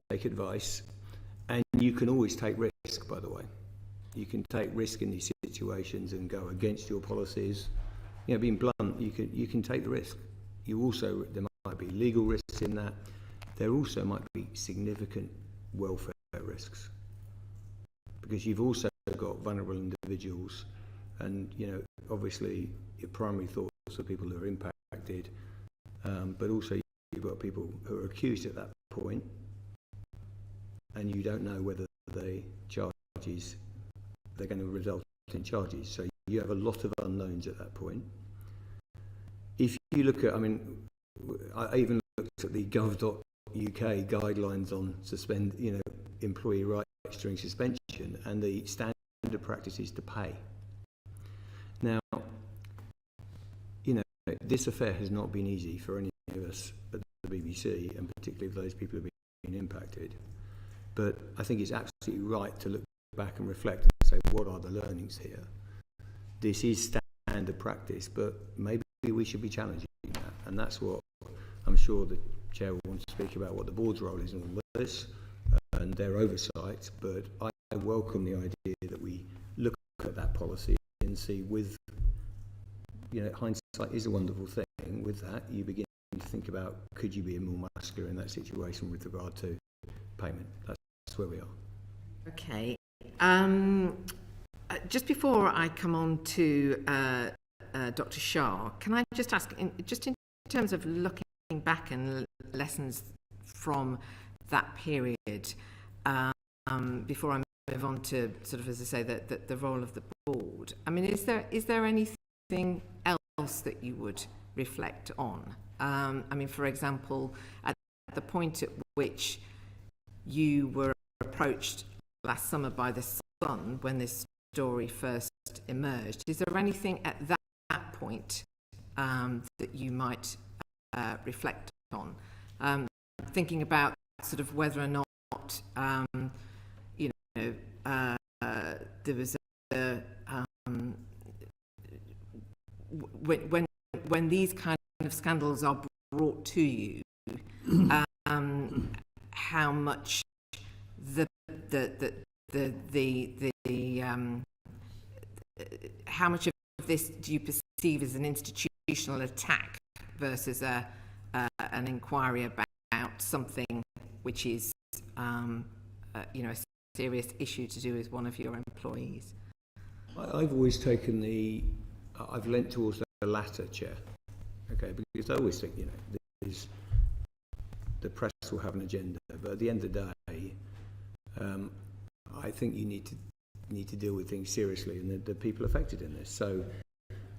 take advice, and you can always take risk, by the way. You can take risk in these situations and go against your policies. You know, being blunt, you can take the risk. There might be legal risks in that. There also might be significant welfare risks, because you've also got vulnerable individuals, and obviously your primary thoughts are people who are impacted, but also you've got people who are accused at that point, and you don't know whether they're going to result in charges. So you have a lot of unknowns at that point. If you look at, I even looked at the gov.uk guidelines on employee rights during suspension, and the standard practice is to pay. Now, this affair has not been easy for any of us at the BBC, and particularly for those people who have been impacted. But I think it's absolutely right to look back and reflect and say, what are the learnings here? This is standard practice, but maybe we should be challenging that. And that's what I'm sure the Chair will want to speak about, what the board's role is in all this and their oversight. But I welcome the idea that we look at that policy and see, with hindsight is a wonderful thing. With that, you begin to think about, could you be more muscular in that situation with regard to payment? That's where we are. Okay. Just before I come on to Dr. Shah, can I just ask, in terms of looking back and lessons from that period, before I move on to sort of, as I say, the role of the board, is there anything else that you would reflect on? For example, at the point at which you were approached last summer by the Sun when this story first emerged, is there anything at that point that you might reflect on? Thinking about sort of whether or not there was when these kind of scandals are brought to you, how much how much of this do you perceive as an institutional attack versus an inquiry about something which is a serious issue to do with one of your employees? I've always taken I've lent towards the latter, Chair. Okay, because I always think the press will have an agenda, but at the end of the day, I think you need to deal with things seriously, and the people affected in this. So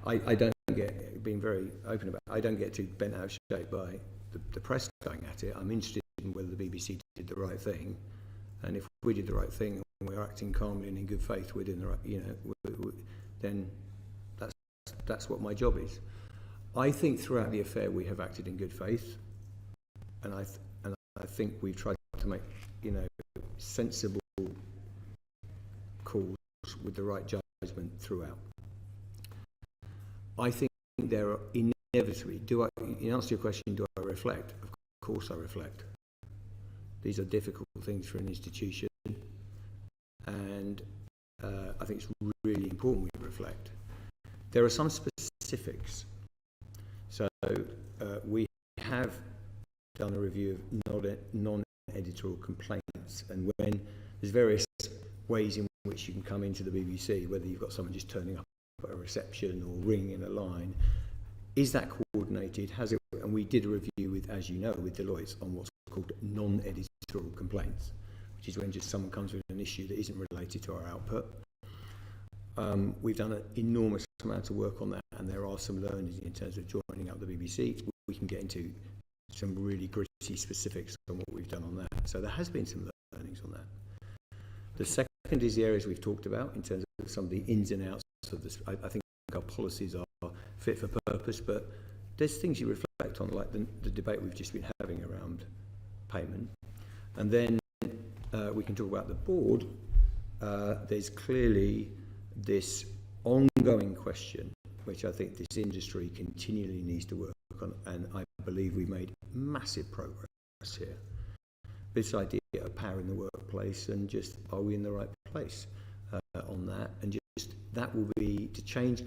I don't get, being very open about it, I don't get too bent out of shape by the press going at it. I'm interested in whether the BBC did the right thing, and if we did the right thing and we're acting calmly and in good faith, we're doing the right, then that's what my job is. I think throughout the affair we have acted in good faith, and I think we've tried to make sensible calls with the right judgment throughout. I think there are inevitably, in answer to your question, do I reflect? Of course I reflect. These are difficult things for an institution, and I think it's really important we reflect. There are some specifics. So we have done a review of non-editorial complaints, and when there's various ways in which you can come into the BBC, whether you've got someone just turning up at a reception or ringing a line, is that coordinated? Has it? And we did a review with, as you know, with Deloitte on what's called non-editorial complaints, which is when just someone comes with an issue that isn't related to our output. We've done an enormous amount of work on that, and there are some learnings in terms of joining up the BBC. We can get into some really gritty specifics on what we've done on that. So there has been some learnings on that. The second is the areas we've talked about in terms of some of the ins and outs of this. I think our policies are fit for purpose, but there's things you reflect on, like the debate we've just been having around payment. And then we can talk about the board. There's clearly this ongoing question, which I think this industry continually needs to work on, and I believe we've made massive progress here. this idea of power in the workplace, and just, are we in the right place on that? And just, that will be, to change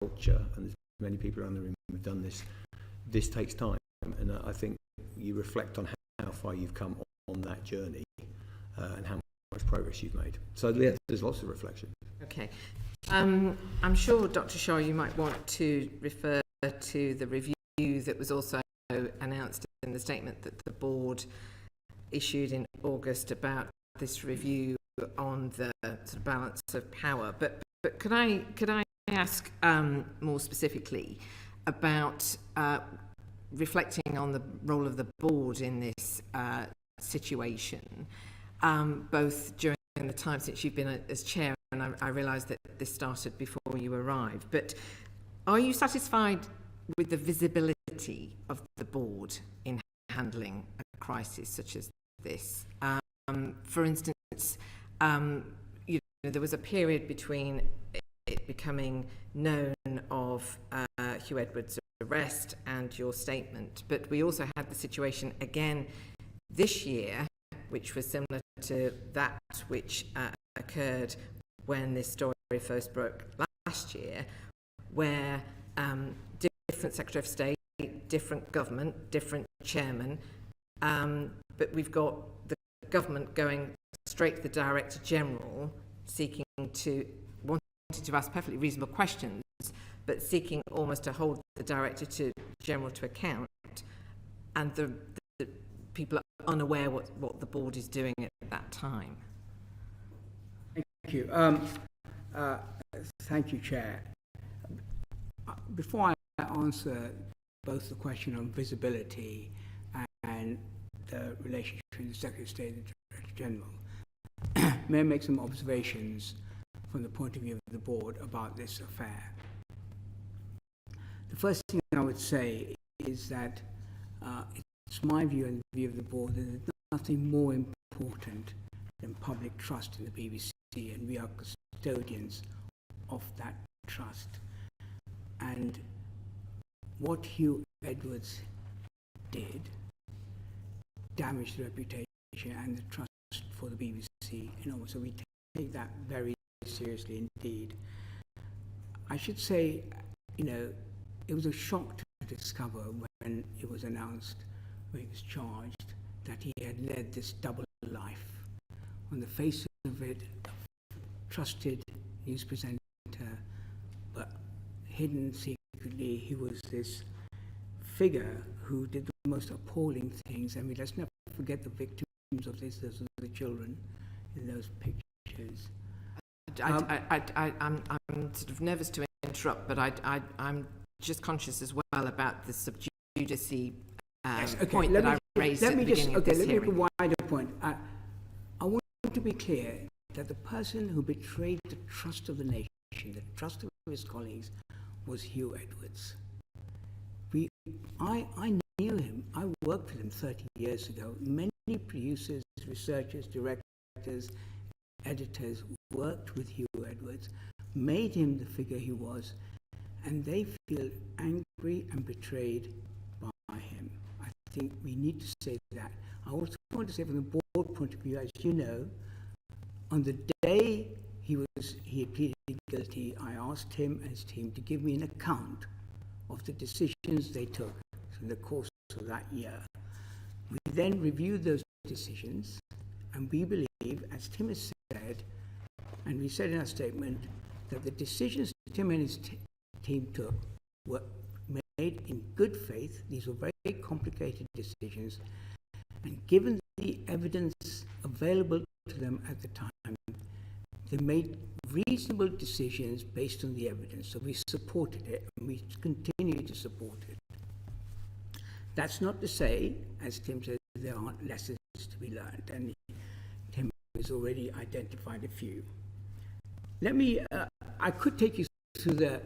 culture, and there's many people around the room who've done this takes time, and I think you reflect on how far you've come on that journey, and how much progress you've made. So yeah, there's lots of reflection. Okay. I'm sure, Dr. Shah, you might want to refer to the review that was also announced in the statement that the board issued in August about this review on the sort of balance of power. But could I ask more specifically about reflecting on the role of the board in this situation, both during the time since you've been as chair, and I realise that this started before you arrived, but are you satisfied with the visibility of the board in handling a crisis such as this? For instance, you know, there was a period between it becoming known of Huw Edwards' arrest and your statement, but we also had the situation again this year, which was similar to that which occurred when this story first broke last year, where different Secretary of State, different government, different chairman, but we've got the government going straight to the Director General, wanting to ask perfectly reasonable questions, but seeking almost to hold the Director General to account, and the people are unaware what the board is doing at that time. Thank you. Thank you, Chair. Before I answer both the question on visibility and the relationship between the Secretary of State and the Director General, may I make some observations from the point of view of the board about this affair. The first thing I would say is that it's my view and the view of the board that there's nothing more important than public trust in the BBC, and we are custodians of that trust. And what Huw Edwards did damaged the reputation and the trust for the BBC enormously. So we take that very seriously indeed. I should say, you know, it was a shock to discover when it was announced, when he was charged, that he had led this double life. On the face of it, trusted news presenter, but hidden secretly, he was this figure who did the most appalling things. I mean, let's never forget the victims of this. Those are the children in those pictures. I'm sort of nervous to interrupt, but I'm just conscious as well about the sub judice point that I raised at the beginning of this hearing. Let me make a wider point. I want to be clear that the person who betrayed the trust of the nation, the trust of his colleagues, was Huw Edwards. I knew him. I worked with him 30 years ago. Many producers, researchers, directors, editors worked with Huw Edwards, made him the figure he was, and they feel angry and betrayed by him. I think we need to say that. I also want to say from the board point of view, as you know, on the day he had pleaded guilty, I asked him and his team to give me an account of the decisions they took in the course of that year. We then reviewed those decisions, and we believe, as Tim has said, and we said in our statement, that the decisions Tim and his team took were made in good faith. These were very complicated decisions, and given the evidence available to them at the time, they made reasonable decisions based on the evidence. So we supported it, and we continue to support it. That's not to say, as Tim said, there aren't lessons to be learned, and Tim has already identified a few. Let me, I could take you through the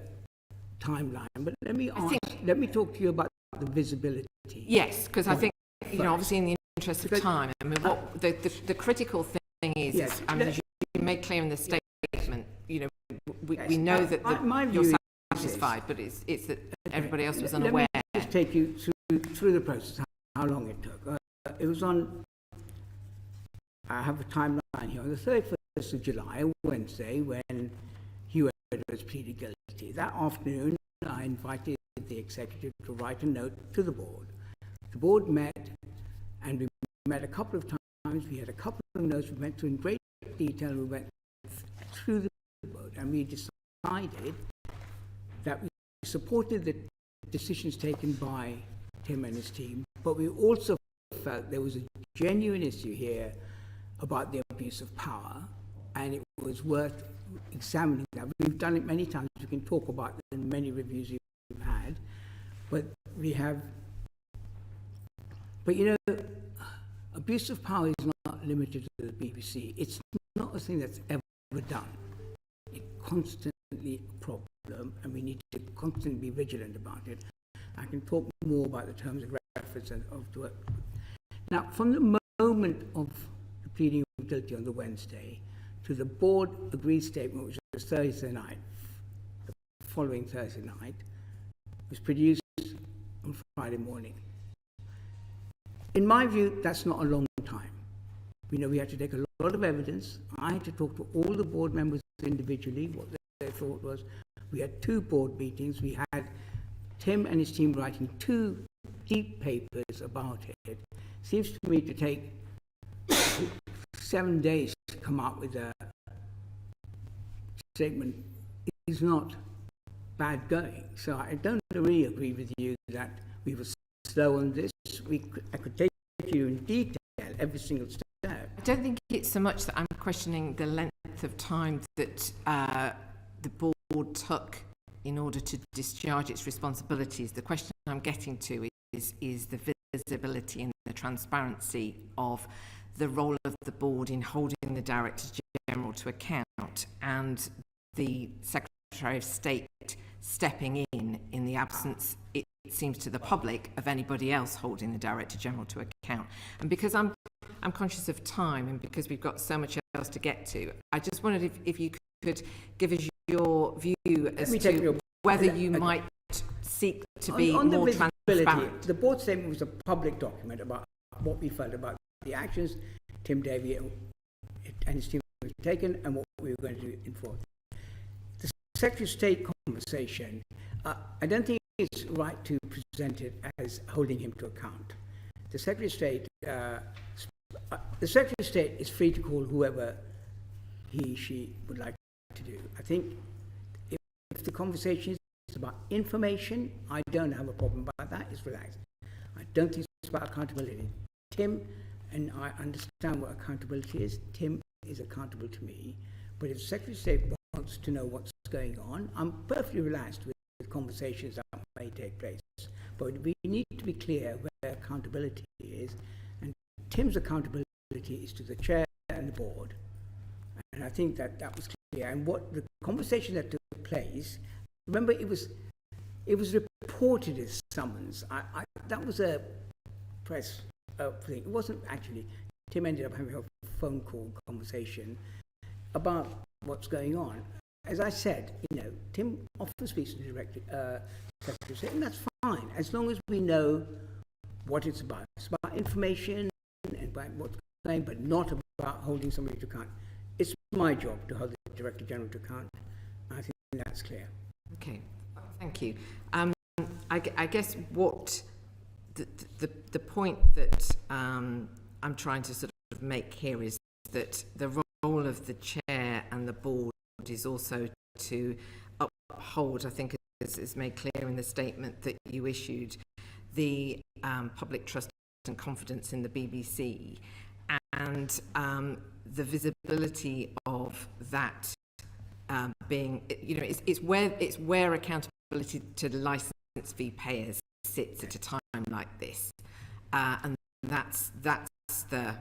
timeline, but let me talk to you about the visibility. Yes, because I think, you know, obviously in the interest of time, I mean, what the critical thing is, yes, I mean, as you made clear in the statement, you know, we know that you're satisfied, but it's that everybody else was unaware. Let me just take you through the process, how long it took. It was on I have a timeline here. On the 31st of July, Wednesday, when Huw Edwards pleaded guilty, that afternoon I invited the executive to write a note to the board. The board met, and we met a couple of times. We had a couple of notes. We went through in great detail. We went through the board, and we decided that we supported the decisions taken by Tim and his team, but we also felt there was a genuine issue here about the abuse of power, and it was worth examining that. We've done it many times. We can talk about it in many reviews we've had, but abuse of power is not limited to the BBC. It's not a thing that's ever done. It's constantly a problem, and we need to constantly be vigilant about it. I can talk more about the terms of reference and of the work. Now, from the moment of the pleading of guilty on the Wednesday to the board agreed statement, which was Thursday night, the following Thursday night, was produced on Friday morning. In my view, that's not a long time. We know we had to take a lot of evidence. I had to talk to all the board members individually, what their thought was. We had 2 board meetings. We had Tim and his team writing 2 deep papers about it. Seems to me to take 7 days to come up with a statement is not bad going. So I don't really agree with you that we were slow on this. I could take you in detail every single step. I don't think it's so much that I'm questioning the length of time that the board took in order to discharge its responsibilities. The question I'm getting to is the visibility and the transparency of the role of the board in holding the Director General to account, and the Secretary of State stepping in the absence, it seems to the public, of anybody else holding the Director General to account. And because I'm conscious of time, and because we've got so much else to get to, I just wondered if you could give us your view as to whether you might seek to be more transparent. The board statement was a public document about what we felt about the actions Tim Davie and his team have taken and what we were going to do in forth. The Secretary of State conversation, I don't think it's right to present it as holding him to account. The Secretary of State is free to call whoever she would like to do. I think if the conversation is about information, I don't have a problem about that. It's relaxed. I don't think it's about accountability. Tim, and I understand what accountability is. Tim is accountable to me. But if the Secretary of State wants to know what's going on, I'm perfectly relaxed with conversations that may take place. But we need to be clear where accountability is. And Tim's accountability is to the chair and the board. And I think that was clear. And what the conversation that took place, remember, it was reported as summons. That was a press thing. It wasn't actually. Tim ended up having a phone call conversation about what's going on. As I said, Tim often speaks to the Secretary of State, and that's fine, as long as we know what it's about. It's about information and about what's going on, but not about holding somebody to account. It's my job to hold the Director General to account. I think that's clear. Okay, thank you. I guess what the point that I'm trying to sort of make here is that the role of the chair and the board is also to uphold, I think is made clear in the statement that you issued, the public trust and confidence in the BBC, and the visibility of that being, it's where accountability to the licence fee payers sits at a time like this, and that's the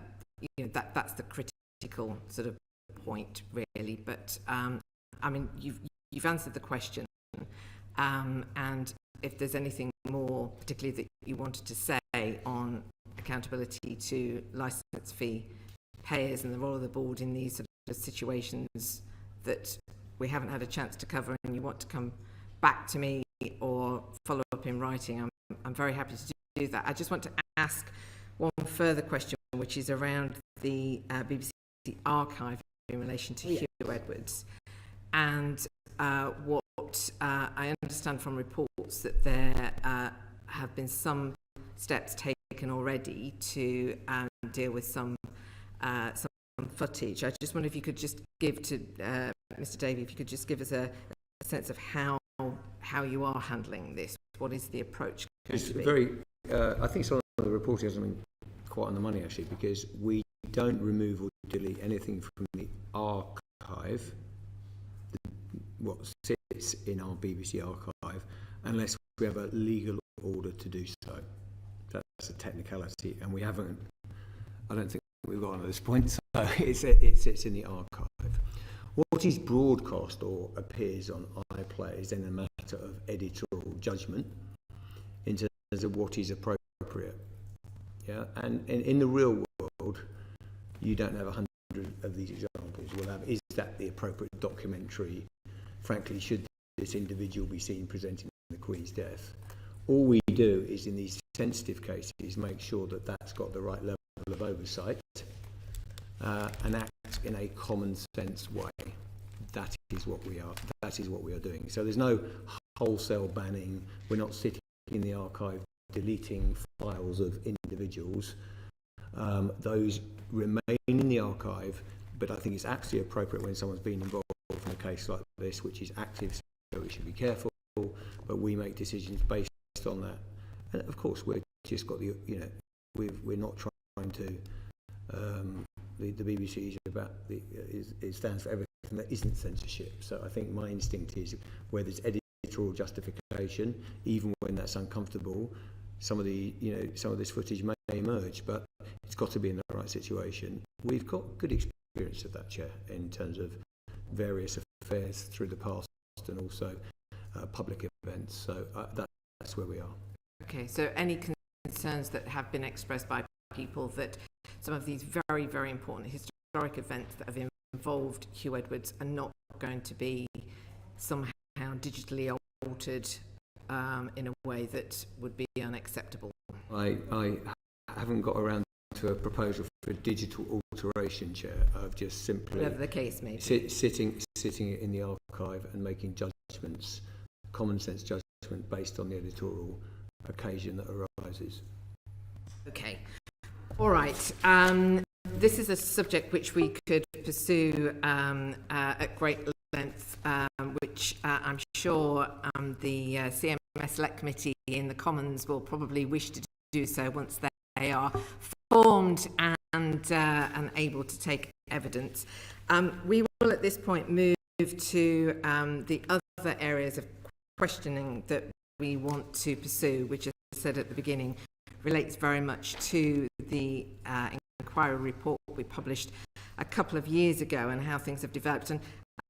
critical sort of point, really. But I mean, you've answered the question, and if there's anything more particularly that you wanted to say on accountability to licence fee payers and the role of the board in these sort of situations that we haven't had a chance to cover, and you want to come back to me or follow up in writing, I'm very happy to do that. I just want to ask one further question, which is around the BBC archive in relation to Huw Edwards. And what I understand from reports that there have been some steps taken already to deal with some footage. I just wonder if you could just give to Mr. Davie, if you could just give us a sense of how you are handling this. What is the approach going It's to be? very. I think some of the reporting hasn't been quite on the money actually, because we don't remove or delete anything from the archive, what sits in our BBC archive, unless we have a legal order to do so. That's a technicality, and we haven't. I don't think we've got on at this point. So it sits in the archive. What is broadcast or appears on iPlayer is then a matter of editorial judgment in terms of what is appropriate. Yeah, and in the real world, you don't have 100 of these examples. We'll have, is that the appropriate documentary? Frankly, should this individual be seen presenting the Queen's death? All we do is, in these sensitive cases, make sure that that's got the right level of oversight and acts in a common sense way. That is what we are. That is what we are doing. So there's no wholesale banning. We're not sitting in the archive deleting files of individuals. Those remain in the archive, but I think it's absolutely appropriate when someone's been involved in a case like this, which is active, so we should be careful, but we make decisions based on that. And of course, we've just got the, we're not trying to, the BBC is about, it stands for everything that isn't censorship. So I think my instinct is where there's editorial justification, even when that's uncomfortable, some of this footage may emerge, but it's got to be in the right situation. We've got good experience of that, Chair, in terms of various affairs through the past and also public events. So that's where we are. Okay, so any concerns that have been expressed by people that some of these very, very important historic events that have involved Huw Edwards are not going to be somehow digitally altered in a way that would be unacceptable? I haven't got around to a proposal for a digital alteration, Chair. I've just simply whatever the case may be. sitting in the archive and making judgments, common sense judgment based on the editorial occasion that arises. Okay. All right. This is a subject which we could pursue at great length, which I'm sure the CMS Select Committee in the Commons will probably wish to do so once they are formed and able to take evidence. We will at this point move to the other areas of questioning that we want to pursue, which, as I said at the beginning, relates very much to the inquiry report we published a couple of years ago and how things have developed.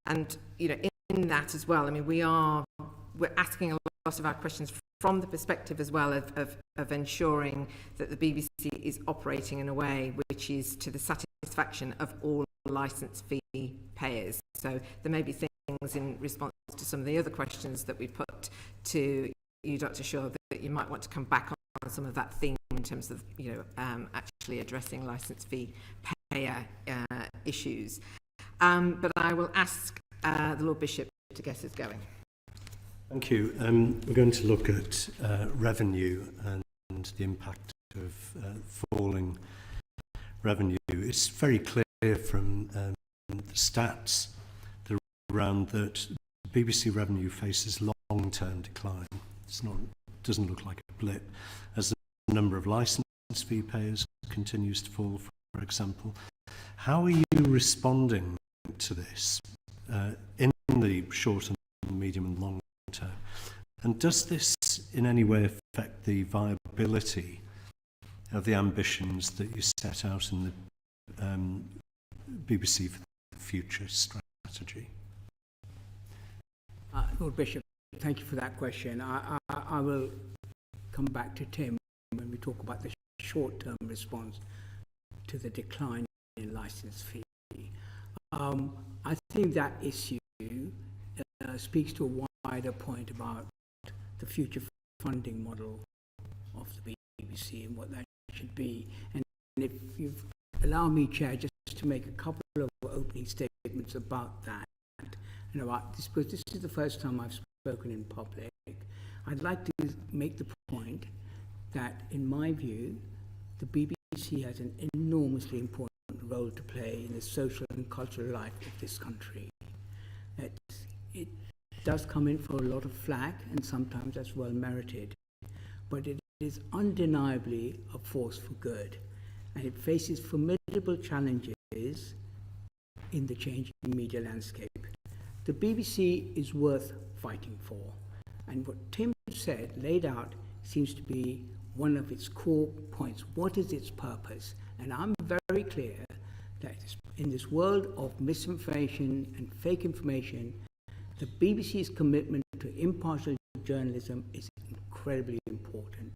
And in that as well, I mean, we're asking a lot of our questions from the perspective as well of ensuring that the BBC is operating in a way which is to the satisfaction of all licence fee payers. So there may be things in response to some of the other questions that we put to you, Dr. Shaw, that you might want to come back on some of that theme in terms of actually addressing licence fee payer issues. But I will ask the Lord Bishop to get us going. Thank you. We're going to look at revenue and the impact of falling revenue. It's very clear from the stats around that BBC revenue faces long-term decline. Doesn't look like a blip, as the number of licence fee payers continues to fall, for example. How are you responding to this in the short and medium and long term? And does this in any way affect the viability of the ambitions that you set out in the BBC for the Future strategy? Lord Bishop, thank you for that question. I will come back to Tim when we talk about the short-term response to the decline in licence fee. I think that issue speaks to a wider point about the future funding model of the BBC and what that should be. And if you allow me, Chair, just to make a couple of opening statements about that, and about this, because this is the first time I've spoken in public. I'd like to make the point that, in my view, the BBC has an enormously important role to play in the social and cultural life of this country. It does come in for a lot of flack, and sometimes that's well merited, but it is undeniably a force for good, and it faces formidable challenges in the changing media landscape. The BBC is worth fighting for, and what Tim said, laid out, seems to be one of its core points. What is its purpose? And I'm very clear that in this world of misinformation and fake information, the BBC's commitment to impartial journalism is incredibly important.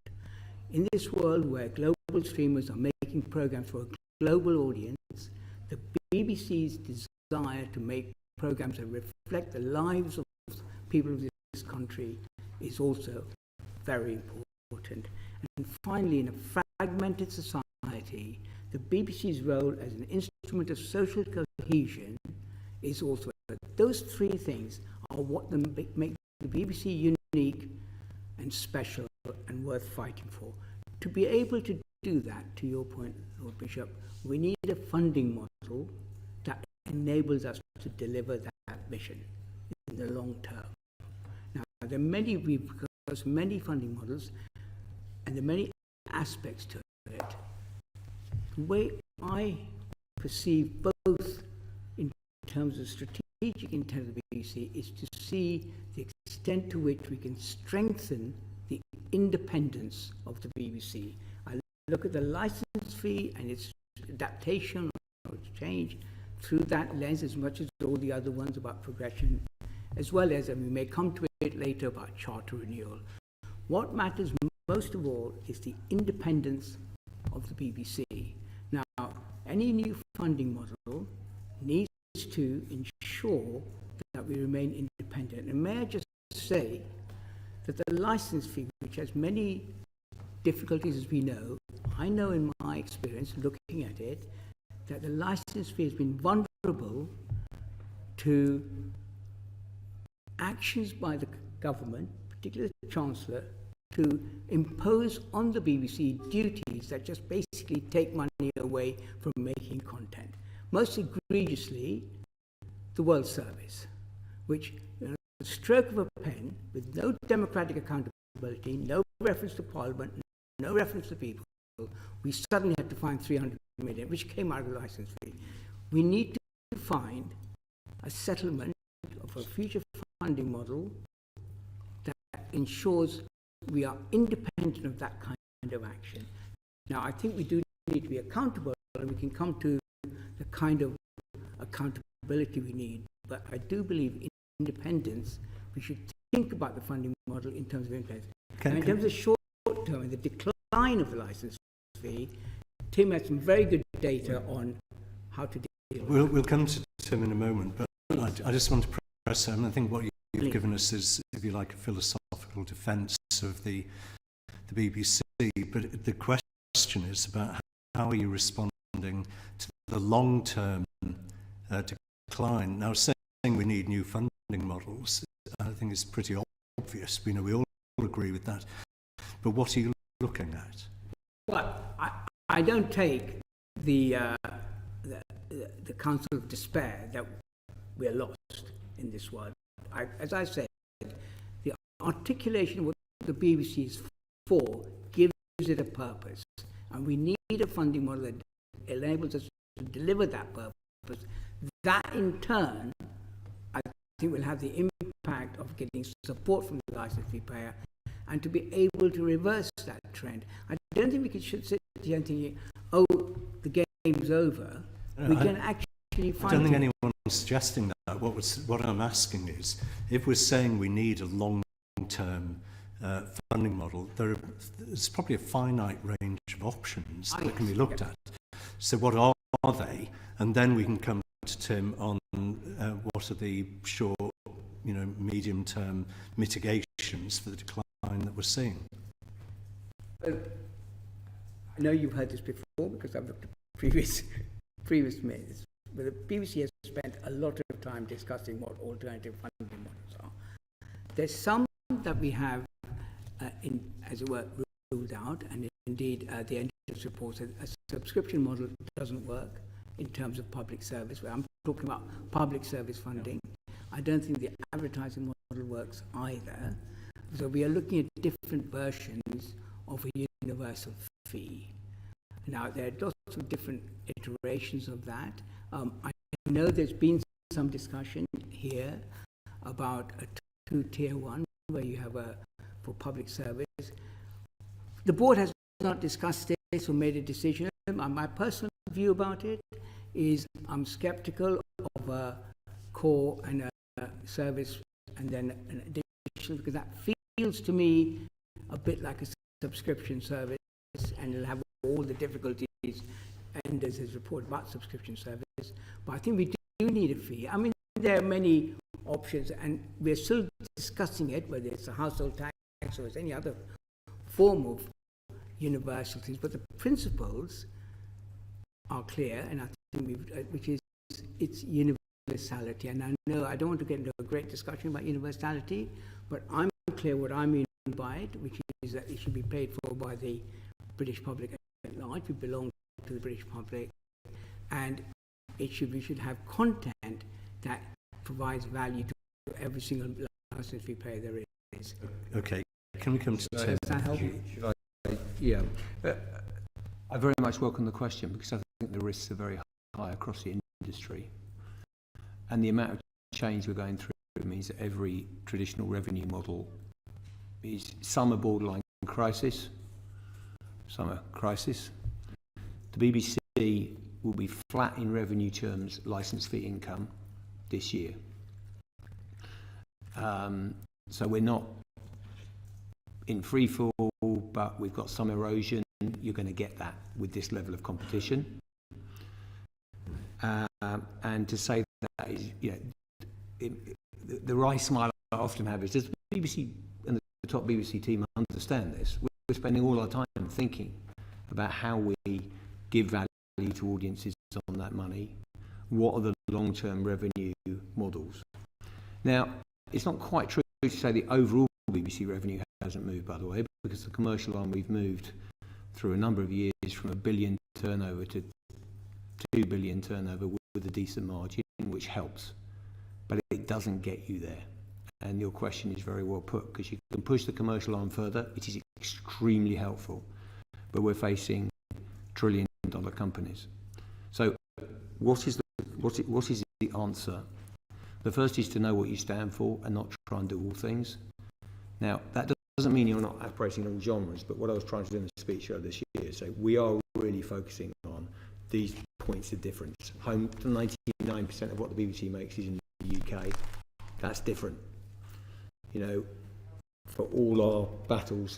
In this world where global streamers are making programs for a global audience, the BBC's desire to make programs that reflect the lives of people of this country is also very important. And finally, in a fragmented society, the BBC's role as an instrument of social cohesion is also. Those three things are what make the BBC unique and special and worth fighting for. To be able to do that, to your point, Lord Bishop, we need a funding model that enables us to deliver that mission in the long term. Now, there are many, we've got many funding models, and there are many aspects to it. The way I perceive both in terms of strategic intent of the BBC is to see the extent to which we can strengthen the independence of the BBC. I look at the license fee and its adaptation or its change through that lens as much as all the other ones about progression, as well as, and we may come to it later, about charter renewal. What matters most of all is the independence of the BBC. Now, any new funding model needs to ensure that we remain independent. And may I just say that the license fee, which has many difficulties as we know, I know in my experience looking at it, that the license fee has been vulnerable to actions by the government, particularly the Chancellor, to impose on the BBC duties that just basically take money away from making content. Most egregiously, the World Service, which, the stroke of a pen, with no democratic accountability, no reference to Parliament, no reference to people, we suddenly had to find 300 million, which came out of the license fee. We need to find a settlement of a future funding model that ensures we are independent of that kind of action. Now, I think we do need to be accountable, and we can come to the kind of accountability we need. But I do believe in independence, we should think about the funding model in terms of independence. And in terms of short term and the decline of the license fee, Tim had some very good data on how to deal with it. We'll come to Tim in a moment, but I just want to press him. I think what you've given us is, if you like, a philosophical defence of the BBC, but the question is about how are you responding to the long-term decline. Now, saying we need new funding models, I think is pretty obvious. We know we all agree with that. But what are you looking at? Well, I don't take the counsel of despair that we're lost in this world. As I said, the articulation of what the BBC is for gives it a purpose, and we need a funding model that enables us to deliver that purpose. That in turn, I think, will have the impact of getting support from the license fee payer and to be able to reverse that trend. I don't think we should sit here and think, oh, the game's over. We can actually find... I don't think anyone's suggesting that. What I'm asking is, if we're saying we need a long-term funding model, there's probably a finite range of options that can be looked at. So what are they? And then we can come to Tim on what are the short, medium-term mitigations for the decline that we're seeing. I know you've heard this before because I've looked at previous minutes, but the BBC has spent a lot of time discussing what alternative funding models are. There's some that we have, as it were, ruled out, and indeed the NGOs report said a subscription model doesn't work in terms of public service. I'm talking about public service funding. I don't think the advertising model works either. So we are looking at different versions of a universal fee. Now, there are lots of different iterations of that. I know there's been some discussion here about a two-tier one, where you have for public service. The board has not discussed this or made a decision. My personal view about it is I'm skeptical of a core and a service and then an additional, because that feels to me a bit like a subscription service, and it'll have all the difficulties Enders has reported about subscription service. But I think we do need a fee. I mean, there are many options, and we're still discussing it, whether it's a household tax or it's any other form of universal things. But the principles are clear, and I think which is its universality. And I know I don't want to get into a great discussion about universality, but I'm clear what I mean by it, which is that it should be paid for by the British public at large. We belong to the British public, and we should have content that provides value to every single license fee payer there is. Okay, can we come to Tim? Does that help you? Yeah. I very much welcome the question, because I think the risks are very high across the industry. And the amount of change we're going through means that every traditional revenue model is, some are borderline crisis, some are crisis. The BBC will be flat in revenue terms, licence fee income this year. So we're not in free fall, but we've got some erosion. You're going to get that with this level of competition. And to say that is, you know, the wry smile I often have is, does the BBC and the top BBC team understand this? We're spending all our time thinking about how we give value to audiences on that money. What are the long-term revenue models? Now, it's not quite true to say the overall BBC revenue hasn't moved, by the way, because the commercial arm, we've moved through a number of years from $1 billion turnover to $2 billion turnover with a decent margin, which helps, but it doesn't get you there. And your question is very well put, because you can push the commercial arm further. It is extremely helpful, but we're facing trillion-dollar companies. So what is the answer? The first is to know what you stand for and not try and do all things. Now, that doesn't mean you're not operating in all genres, but what I was trying to do in the speech earlier this year, so we are really focusing on these points of difference. 99% of what the BBC makes is in the UK. That's different. You know, for all our battles,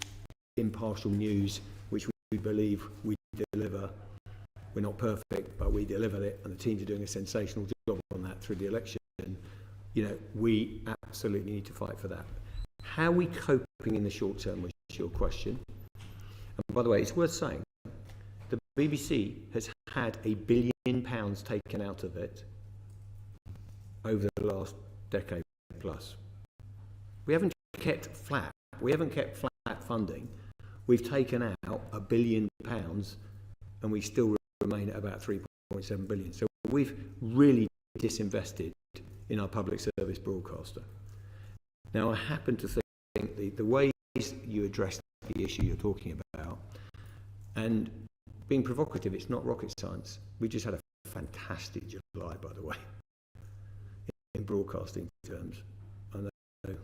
impartial news, which we believe we deliver. We're not perfect, but we delivered it, and the teams are doing a sensational job on that through the election. You know, we absolutely need to fight for that. How are we coping in the short term was your question. And by the way, it's worth saying, the BBC has had £1 billion taken out of it over the last decade plus. We haven't kept flat. We haven't kept flat funding. We've taken out £1 billion, and we still remain at about 3.7 billion. So we've really disinvested in our public service broadcaster. Now, I happen to think the ways you address the issue you're talking about, and being provocative, it's not rocket science. We just had a fantastic July, by the way, in broadcasting terms. I know you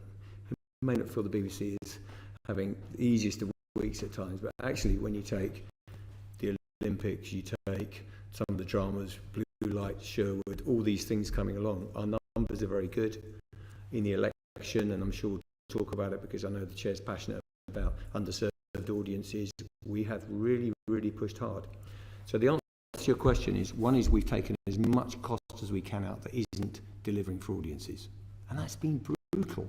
may not feel the BBC is having the easiest of weeks at times, but actually when you take the Olympics, you take some of the dramas, Blue Light, Sherwood, all these things coming along, our numbers are very good. In the election, and I'm sure we'll talk about it because I know the chair's passionate about underserved audiences, we have really, really pushed hard. So the answer to your question is, one is we've taken as much cost as we can out that isn't delivering for audiences. And that's been brutal.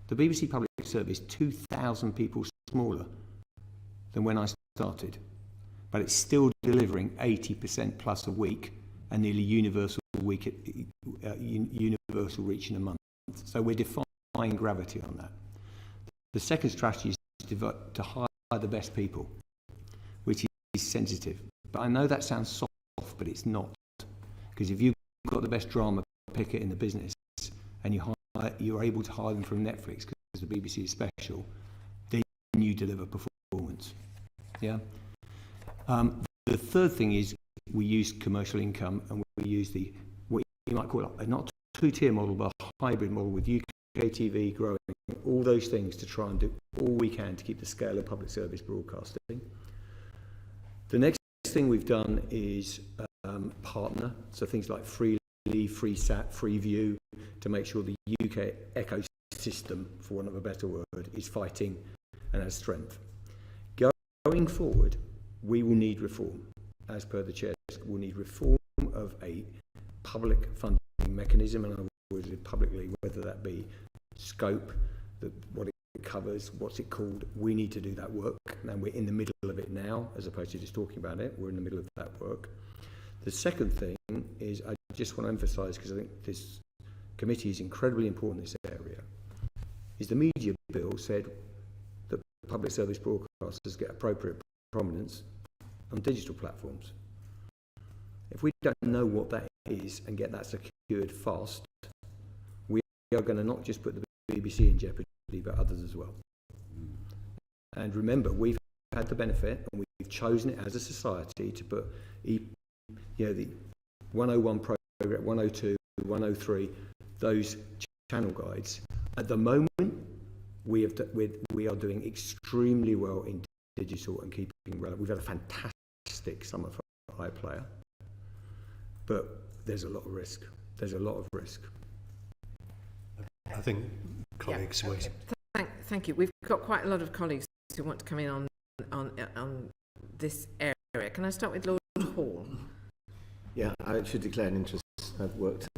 The BBC Public Service, 2,000 people smaller than when I started. but it's still delivering 80% plus a week and nearly universal universal reach in a month. So we're defying gravity on that. The second strategy is to hire the best people, which is sensitive. But I know that sounds soft, but it's not. Because if you've got the best drama picker in the business and you're able to hire them from Netflix because the BBC is special, then you deliver performance. Yeah. The third thing is we use commercial income, and we use what you might call a not two-tier model, but a hybrid model with UK TV growing, all those things to try and do all we can to keep the scale of public service broadcasting. The next thing we've done is partner, so things like Freely, FreeSat, Freeview, to make sure the UK ecosystem, for want of a better word, is fighting and has strength. Going forward, we will need reform. As per the chair, we'll need reform of a public funding mechanism, and I would say publicly, whether that be scope, what it covers, what's it called. We need to do that work, and we're in the middle of it now, as opposed to just talking about it. We're in the middle of that work. The second thing is, I just want to emphasise, because I think this committee is incredibly important in this area, is the media bill said that public service broadcasters get appropriate prominence on digital platforms. If we don't know what that is and get that secured fast, we are going to not just put the BBC in jeopardy, but others as well. And remember, we've had the benefit, and we've chosen it as a society to put the 101 program, 102, 103, those channel guides. At the moment, we are doing extremely well in digital and keeping relevant. We've had a fantastic summer for iPlayer, but there's a lot of risk. There's a lot of risk. I think colleagues wait. Thank you. We've got quite a lot of colleagues who want to come in on this area. Can I start with Lord Hall? Yeah, I should declare an interest. I've worked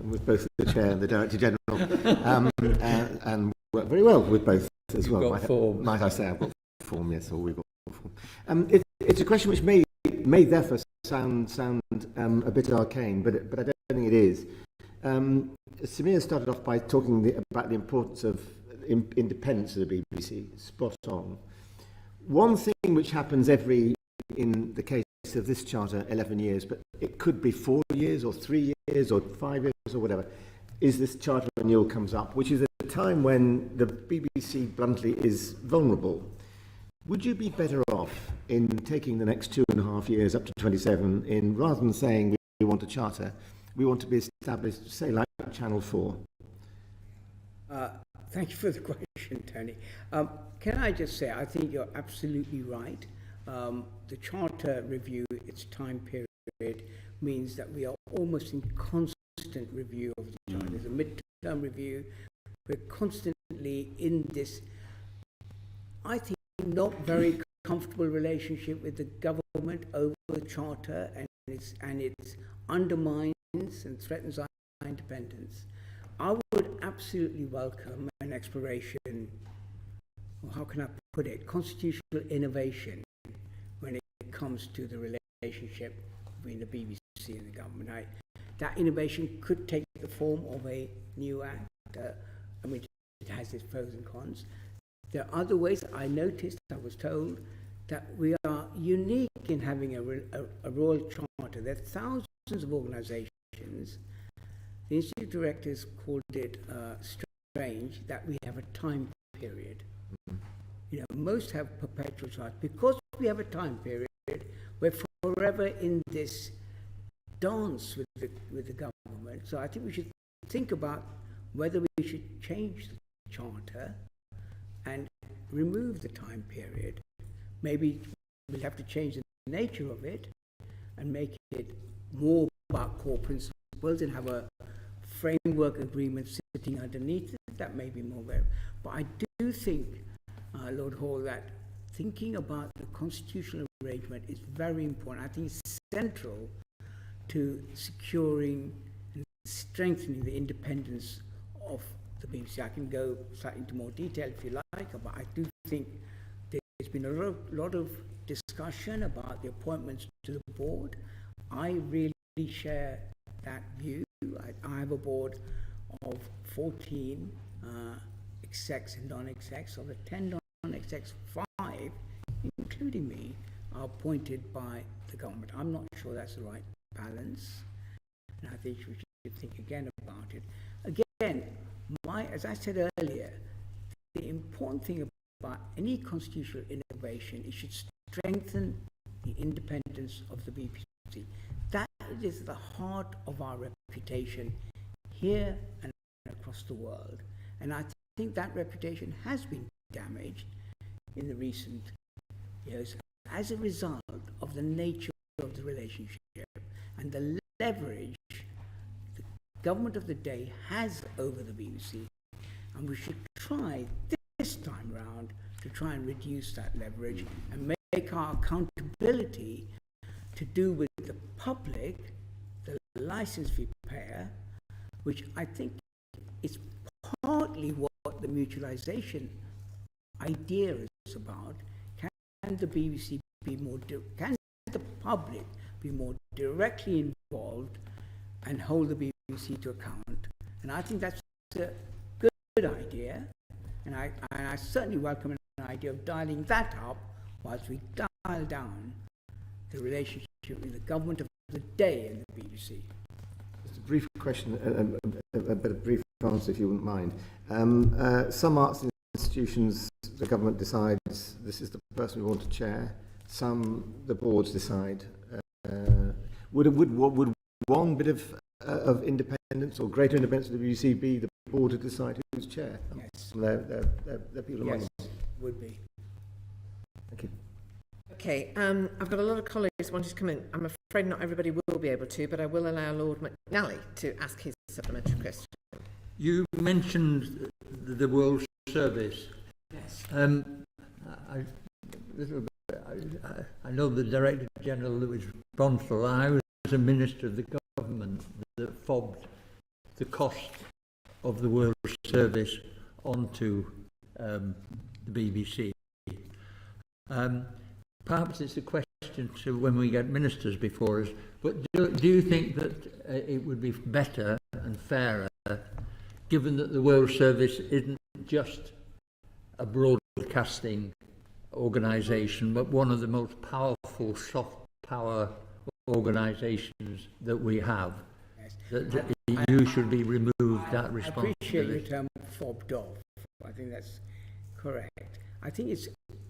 with both the Chair and the Director General, and worked very well with both as well. Might I say I've got form, yes, or we've got form. It's a question which may therefore sound a bit arcane, but I don't think it is. Samir started off by talking about the importance of independence of the BBC. Spot on. One thing which happens in the case of this charter, 11 years, but it could be 4 years or 3 years or 5 years or whatever, is this charter renewal comes up, which is at a time when the BBC bluntly is vulnerable. Would you be better off in taking the next 2.5 years up to 27 in, rather than saying we want a charter, we want to be established, say, like Channel 4? Thank you for the question, Tony. Can I just say, I think you're absolutely right. The charter review, its time period, means that we are almost in constant review of the charter. There's a mid-term review. We're constantly in this, I think, not very comfortable relationship with the government over the charter, and it undermines and threatens our independence. I would absolutely welcome an exploration, or how can I put it, constitutional innovation when it comes to the relationship between the BBC and the government. That innovation could take the form of a new act. It has its pros and cons. There are other ways. I noticed, I was told, that we are unique in having a royal charter. There are thousands of organisations. The Institute directors called it strange that we have a time period. Most have perpetual charters. Because we have a time period, we're forever in this dance with the government. So I think we should think about whether we should change the charter and remove the time period. Maybe we'll have to change the nature of it and make it more about core principles and have a framework agreement sitting underneath it. That may be more variable. But I do think, Lord Hall, that thinking about the constitutional arrangement is very important. I think it's central to securing and strengthening the independence of the BBC. I can go slightly into more detail if you like, but I do think there's been a lot of discussion about the appointments to the board. I really share that view. I have a board of 14 execs and non-execs. Of the 10 non-execs, 5, including me, are appointed by the government. I'm not sure that's the right balance, and I think we should think again about it. Again, as I said earlier, the important thing about any constitutional innovation, it should strengthen the independence of the BBC. That is the heart of our reputation here and across the world. And I think that reputation has been damaged in the recent years as a result of the nature of the relationship and the leverage the government of the day has over the BBC. And we should try this time round to try and reduce that leverage and make our accountability to do with the public, the license fee payer, which I think is partly what the mutualisation idea is about. Can the BBC be more, can the public be more directly involved and hold the BBC to account? And I think that's a good idea, and I certainly welcome an idea of dialing that up whilst we dial down the relationship with the government of the day and the BBC. Just a brief question, a brief answer if you wouldn't mind. Some arts institutions, the government decides this is the person we want to chair. Some, the boards decide. Would one bit of independence or greater independence of the BBC be the board to decide who's chair? Yes. They're people among Yes, us. would be. Thank you. Okay, I've got a lot of colleagues wanting to come in. I'm afraid not everybody will be able to, but I will allow Lord McNally to ask his supplementary question. You mentioned the World Service. Yes. I know the Director General that was responsible. I was a Minister of the Government that fobbed the cost of the World Service onto the BBC. Perhaps it's a question to when we get ministers before us, but do you think that it would be better and fairer, given that the World Service isn't just a broadcasting organisation, but one of the most powerful soft power organisations that we have, Yes. that you should be removed that I appreciate responsibility? the term fobbed off. I think that's correct. I think it's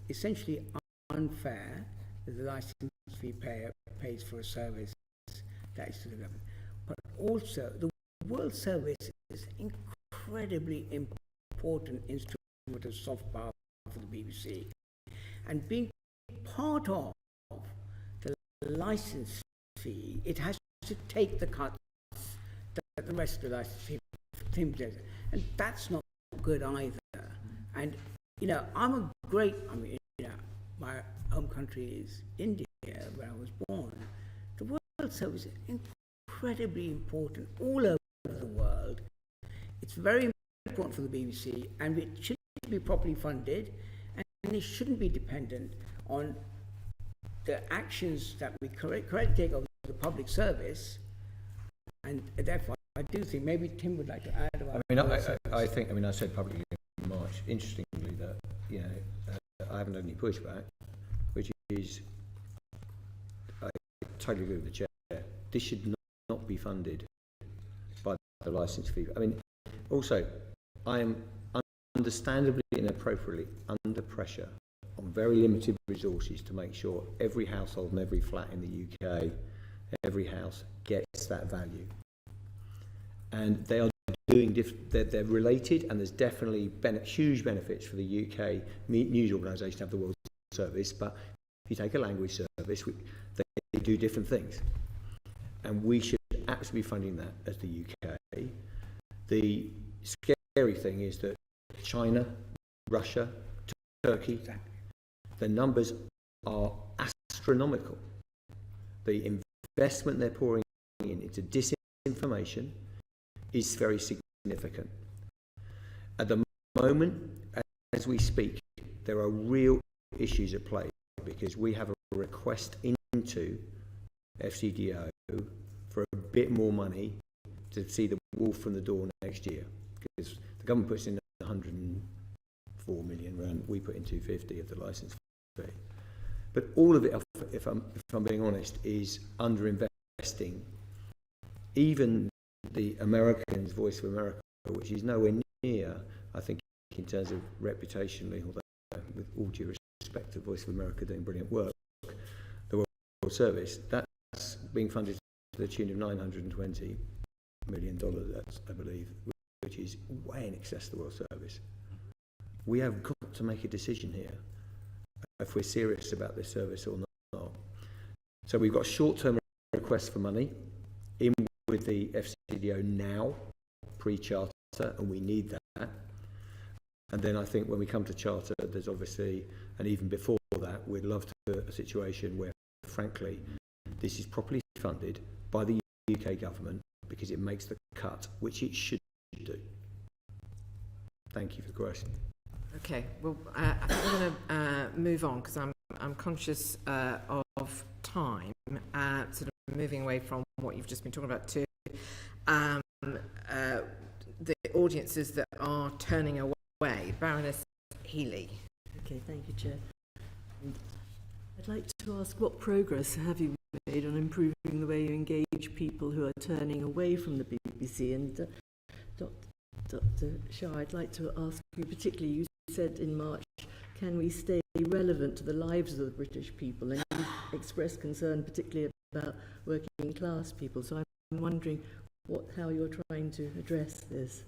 essentially unfair that the license fee payer pays for a service that is to the government. But also, the World Service is an incredibly important instrument of soft power for the BBC. And being part of the license fee, it has to take the cuts that the rest of the license fee team does. And that's not good either. And, my home country is India, where I was born. The World Service is incredibly important all over the world. It's very important for the BBC, and it should be properly funded, and it shouldn't be dependent on the actions that we correctly take over the public service. And therefore, I do think maybe Tim would like to add about. I think I said publicly in March, interestingly, that I haven't had any pushback, which is I totally agree with the chair. This should not be funded by the licence fee. Also, I am understandably and appropriately under pressure on very limited resources to make sure every household and every flat in the UK, every house gets that value. And they are doing they're related, and there's definitely huge benefits for the UK news organisation to have the World Service. But if you take a language service, they do different things, and we should absolutely be funding that as the UK. The scary thing is that China, Russia, Turkey, the numbers are astronomical. The investment they're pouring into disinformation is very significant. At the moment, as we speak, there are real issues at play, because we have a request into FCDO for a bit more money to see the wolf from the door next year, because the government puts in 104 million rand, we put in 250 of the licence fee. But all of it, if I'm being honest, is underinvesting. Even the Americans, Voice of America, which is nowhere near, I think, in terms of reputationally, although with all due respect to Voice of America doing brilliant work, the World Service, that's being funded to the tune of $920 million, that's, I believe, which is way in excess of the World Service. We have got to make a decision here if we're serious about this service or not. So we've got short-term requests for money in with the FCDO now, pre-charter, and we need that. And then I think when we come to charter, there's obviously, and even before that, we'd love to a situation where, frankly, this is properly funded by the UK government because it makes the cut, which it should do. Thank you for the question. Okay, well, I think we're going to move on because I'm conscious of time, sort of moving away from what you've just been talking about to the audiences that are turning away. Baroness Healy. Okay, thank you, Chair. I'd like to ask, what progress have you made on improving the way you engage people who are turning away from the BBC? And Dr. Shah, I'd like to ask you particularly, you said in March, can we stay relevant to the lives of the British people? And you expressed concern particularly about working class people. So I'm wondering how you're trying to address this.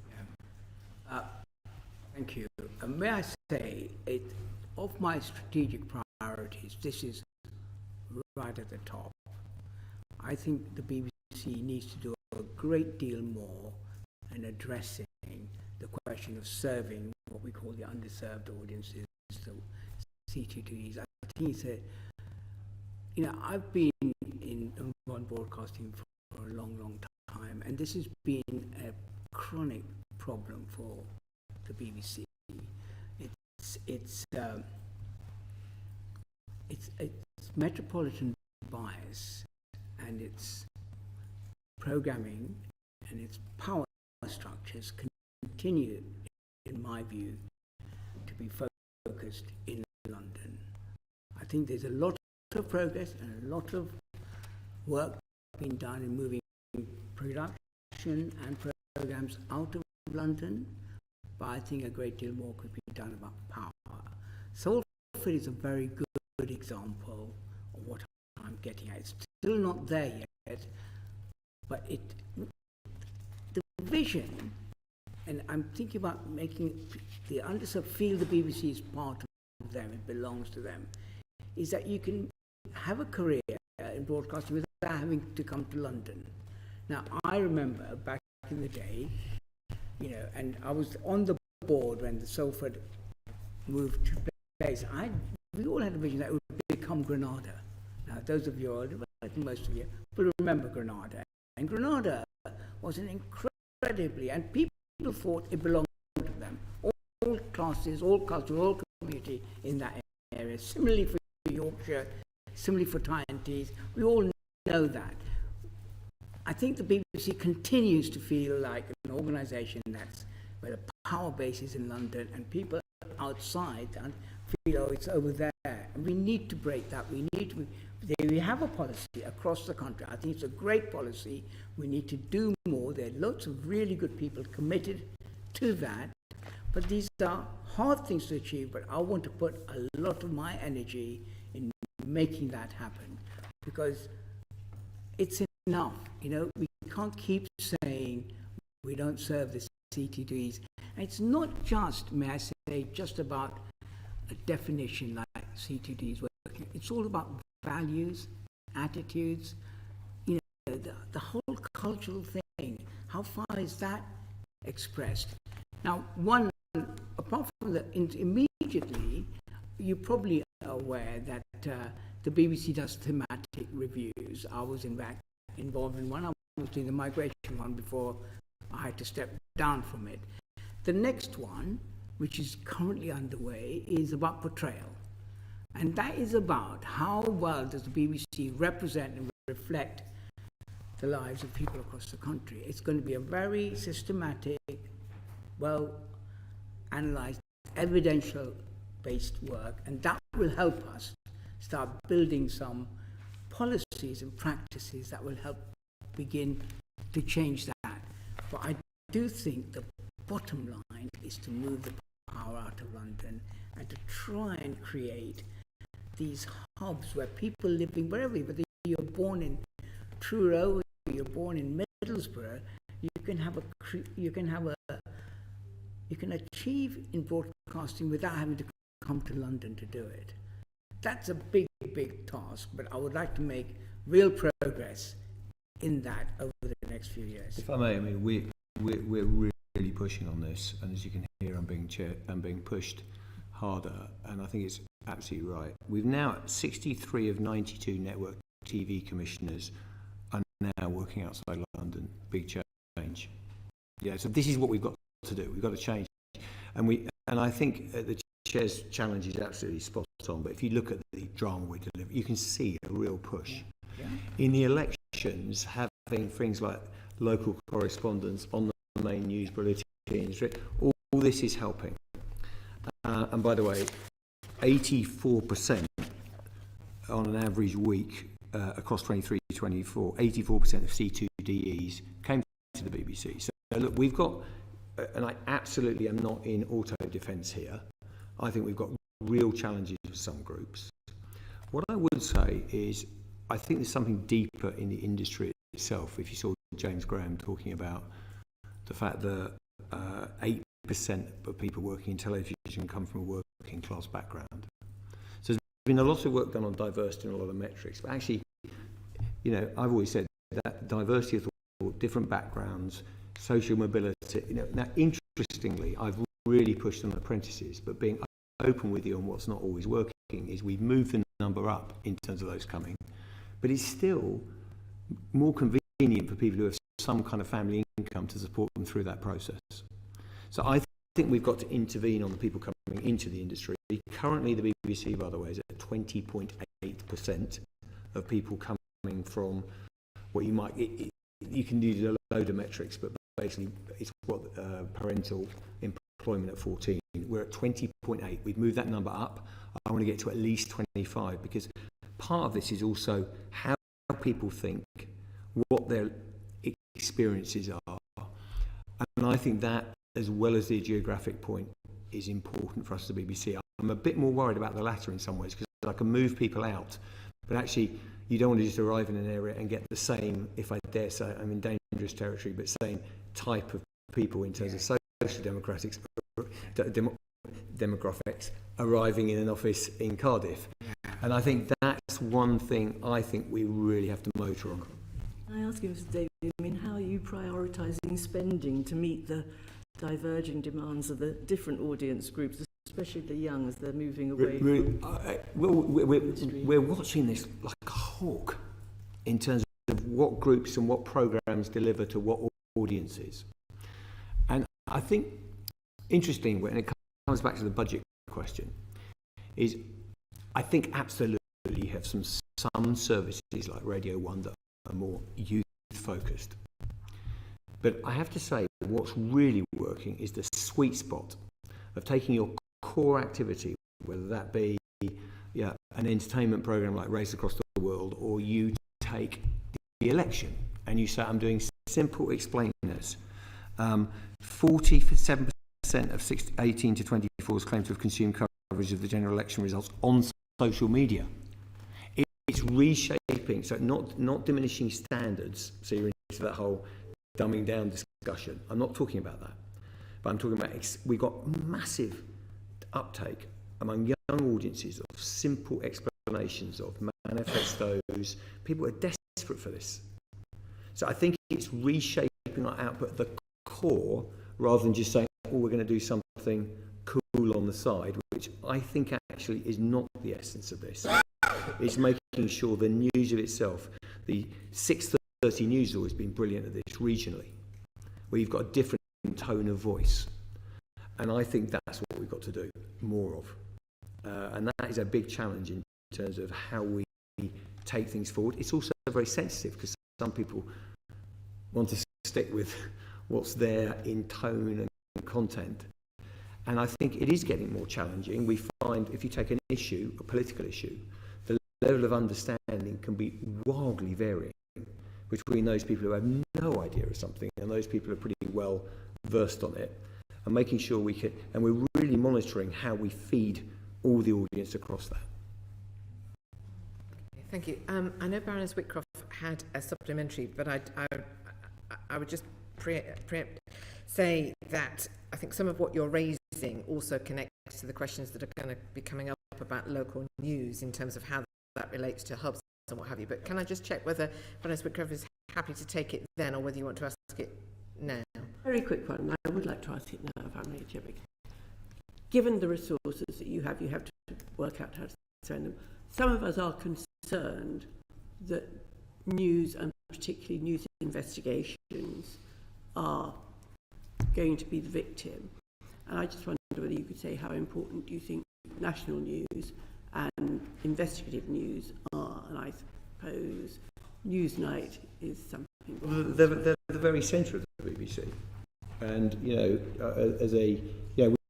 Thank you. May I say, of my strategic priorities, this is right at the top. I think the BBC needs to do a great deal more in addressing the question of serving what we call the underserved audiences, the C2Ds. I think it's I've been on broadcasting for a long time, and this has been a chronic problem for the BBC. It's metropolitan bias, and its programming and its power structures continue, in my view, to be focused in London. I think there's a lot of progress and a lot of work being done in moving production and programs out of London, but I think a great deal more could be done about power. Salford is a very good example of what I'm getting at. It's still not there yet, but the vision, and I'm thinking about making the underserved feel the BBC is part of them, it belongs to them, is that you can have a career in broadcasting without having to come to London. Now, I remember back in the day, and I was on the board when the Salford moved to place. We all had a vision that it would become Granada. Now, those of you older, I think most of you will remember Granada. And Granada was an incredibly, and people thought it belonged to them. All classes, all cultures, all community in that area. Similarly for Yorkshire, similarly for Tyne-Tees, we all know that. I think the BBC continues to feel like an organisation where the power base is in London and people outside and feel, it's over there. And we need to break that. We have a policy across the country. I think it's a great policy. We need to do more. There are lots of really good people committed to that. But these are hard things to achieve, but I want to put a lot of my energy in making that happen, because it's enough. We can't keep saying we don't serve the CTDs. And it's not just, may I say, just about a definition like CTDs working. It's all about values, attitudes, the whole cultural thing. How far is that expressed? Now, apart from that, immediately, you're probably aware that the BBC does thematic reviews. I was involved in one. I was doing the migration one before I had to step down from it. The next one, which is currently underway, is about portrayal. And that is about how well does the BBC represent and reflect the lives of people across the country. It's going to be a very systematic, well analysed, evidential-based work, and that will help us start building some policies and practices that will help begin to change that. But I do think the bottom line is to move the power out of London and to try and create these hubs where people living wherever, whether you're born in Truro, you're born in Middlesbrough, you can achieve in broadcasting without having to come to London to do it. That's a big task, but I would like to make real progress in that over the next few years. If I may, I mean, we're really pushing on this, and as you can hear, I'm being pushed harder, and I think it's absolutely right. We've now 63 of 92 network TV commissioners are now working outside London. Big change. Yeah, so this is what we've got to do. We've got to change, and I think the chair's challenge is absolutely spot on. But if you look at the drama we deliver, you can see a real push. Yeah. In the elections, having things like local correspondence on the main news bulletins, all this is helping. And by the way, 84% on an average week across 23-24, 84% of C2DEs came to the BBC. So look, we've got, and I absolutely am not in auto defence here, I think we've got real challenges with some groups. What I would say is, I think there's something deeper in the industry itself. If you saw James Graham talking about the fact that 8% of people working in television come from a working class background. So there's been a lot of work done on diversity and a lot of metrics, but actually, you know, I've always said that diversity of thought, different backgrounds, social mobility, you know, now interestingly, I've really pushed on apprentices, but being open with you on what's not always working is we've moved the number up in terms of those coming, but it's still more convenient for people who have some kind of family income to support them through that process. So I think we've got to intervene on the people coming into the industry. Currently the BBC, by the way, is at 20.8% of people coming from what you might, you can use a load of metrics, but basically it's what parental employment at 14. We're at 20.8. We've moved that number up. I want to get to at least 25, because part of this is also how people think, what their experiences are. And I think that, as well as the geographic point, is important for us as the BBC. I'm a bit more worried about the latter in some ways, because I can move people out, but actually you don't want to just arrive in an area and get the same, if I dare say, I'm in dangerous territory, but same type of people in terms of social demographics arriving in an office in Cardiff. And I think that's one thing I think we really have to motor on. Can I ask you, Mr. Davie, I mean, how are you prioritising spending to meet the diverging demands of the different audience groups, especially the young, as they're moving away we're watching this like a hawk in terms of what groups and what programmes deliver to what audiences. And I think, interesting, when it comes back to the budget question, is I think absolutely you have some services like Radio 1 that are more youth-focused. But I have to say, what's really working is the sweet spot of taking your core activity, whether that be an entertainment programme like Race Across the World, or you take the election and you say, I'm doing simple explainers. 47% of 18 to 24s claim to have consumed coverage of the general election results on social media. It's reshaping, so not diminishing standards, so you're into that whole dumbing down discussion. I'm not talking about that, but I'm talking about we've got massive uptake among young audiences of simple explanations of manifestos. People are desperate for this. So I think it's reshaping our output at the core, rather than just saying, oh, we're going to do something cool on the side, which I think actually is not the essence of this. It's making sure the news of itself, the 6:30 news has always been brilliant at this regionally, where you've got a different tone of voice. And I think that's what we've got to do more of. And that is a big challenge in terms of how we take things forward. It's also very sensitive because some people want to stick with what's there in tone and content. And I think it is getting more challenging. We find if you take an issue, a political issue, the level of understanding can be wildly varying between those people who have no idea of something and those people who are pretty well versed on it, and making sure we can, and we're really monitoring how we feed all the audience across that. Thank you. I know Baroness Whitcroft had a supplementary, but I would just say that I think some of what you're raising also connects to the questions that are going to be coming up about local news in terms of how that relates to hubs and what have you. But can I just check whether Baroness Whitcroft is happy to take it then, or whether you want to ask it now? Very quick one. I would like to ask it now, if I may, Jimmy. Given the resources that you have to work out how to spend them. Some of us are concerned that news, and particularly news investigations, are going to be the victim. And I just wonder whether you could say how important you think national news and investigative news are. And I suppose Newsnight is something. Well, they're the very centre of the BBC. And,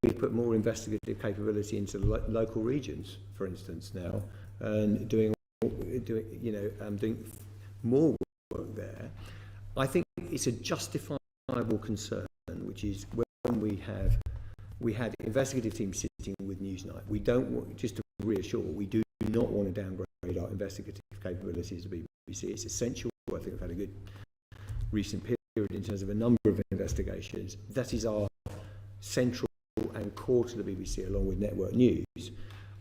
we put more investigative capability into local regions, for instance, now, and doing more work there. I think it's a justifiable concern, which is when we had investigative teams sitting with Newsnight. We don't want, just to reassure, we do not want to downgrade our investigative capabilities of BBC. It's essential. I think we've had a good recent period in terms of a number of investigations. That is our central and core to the BBC, along with network news.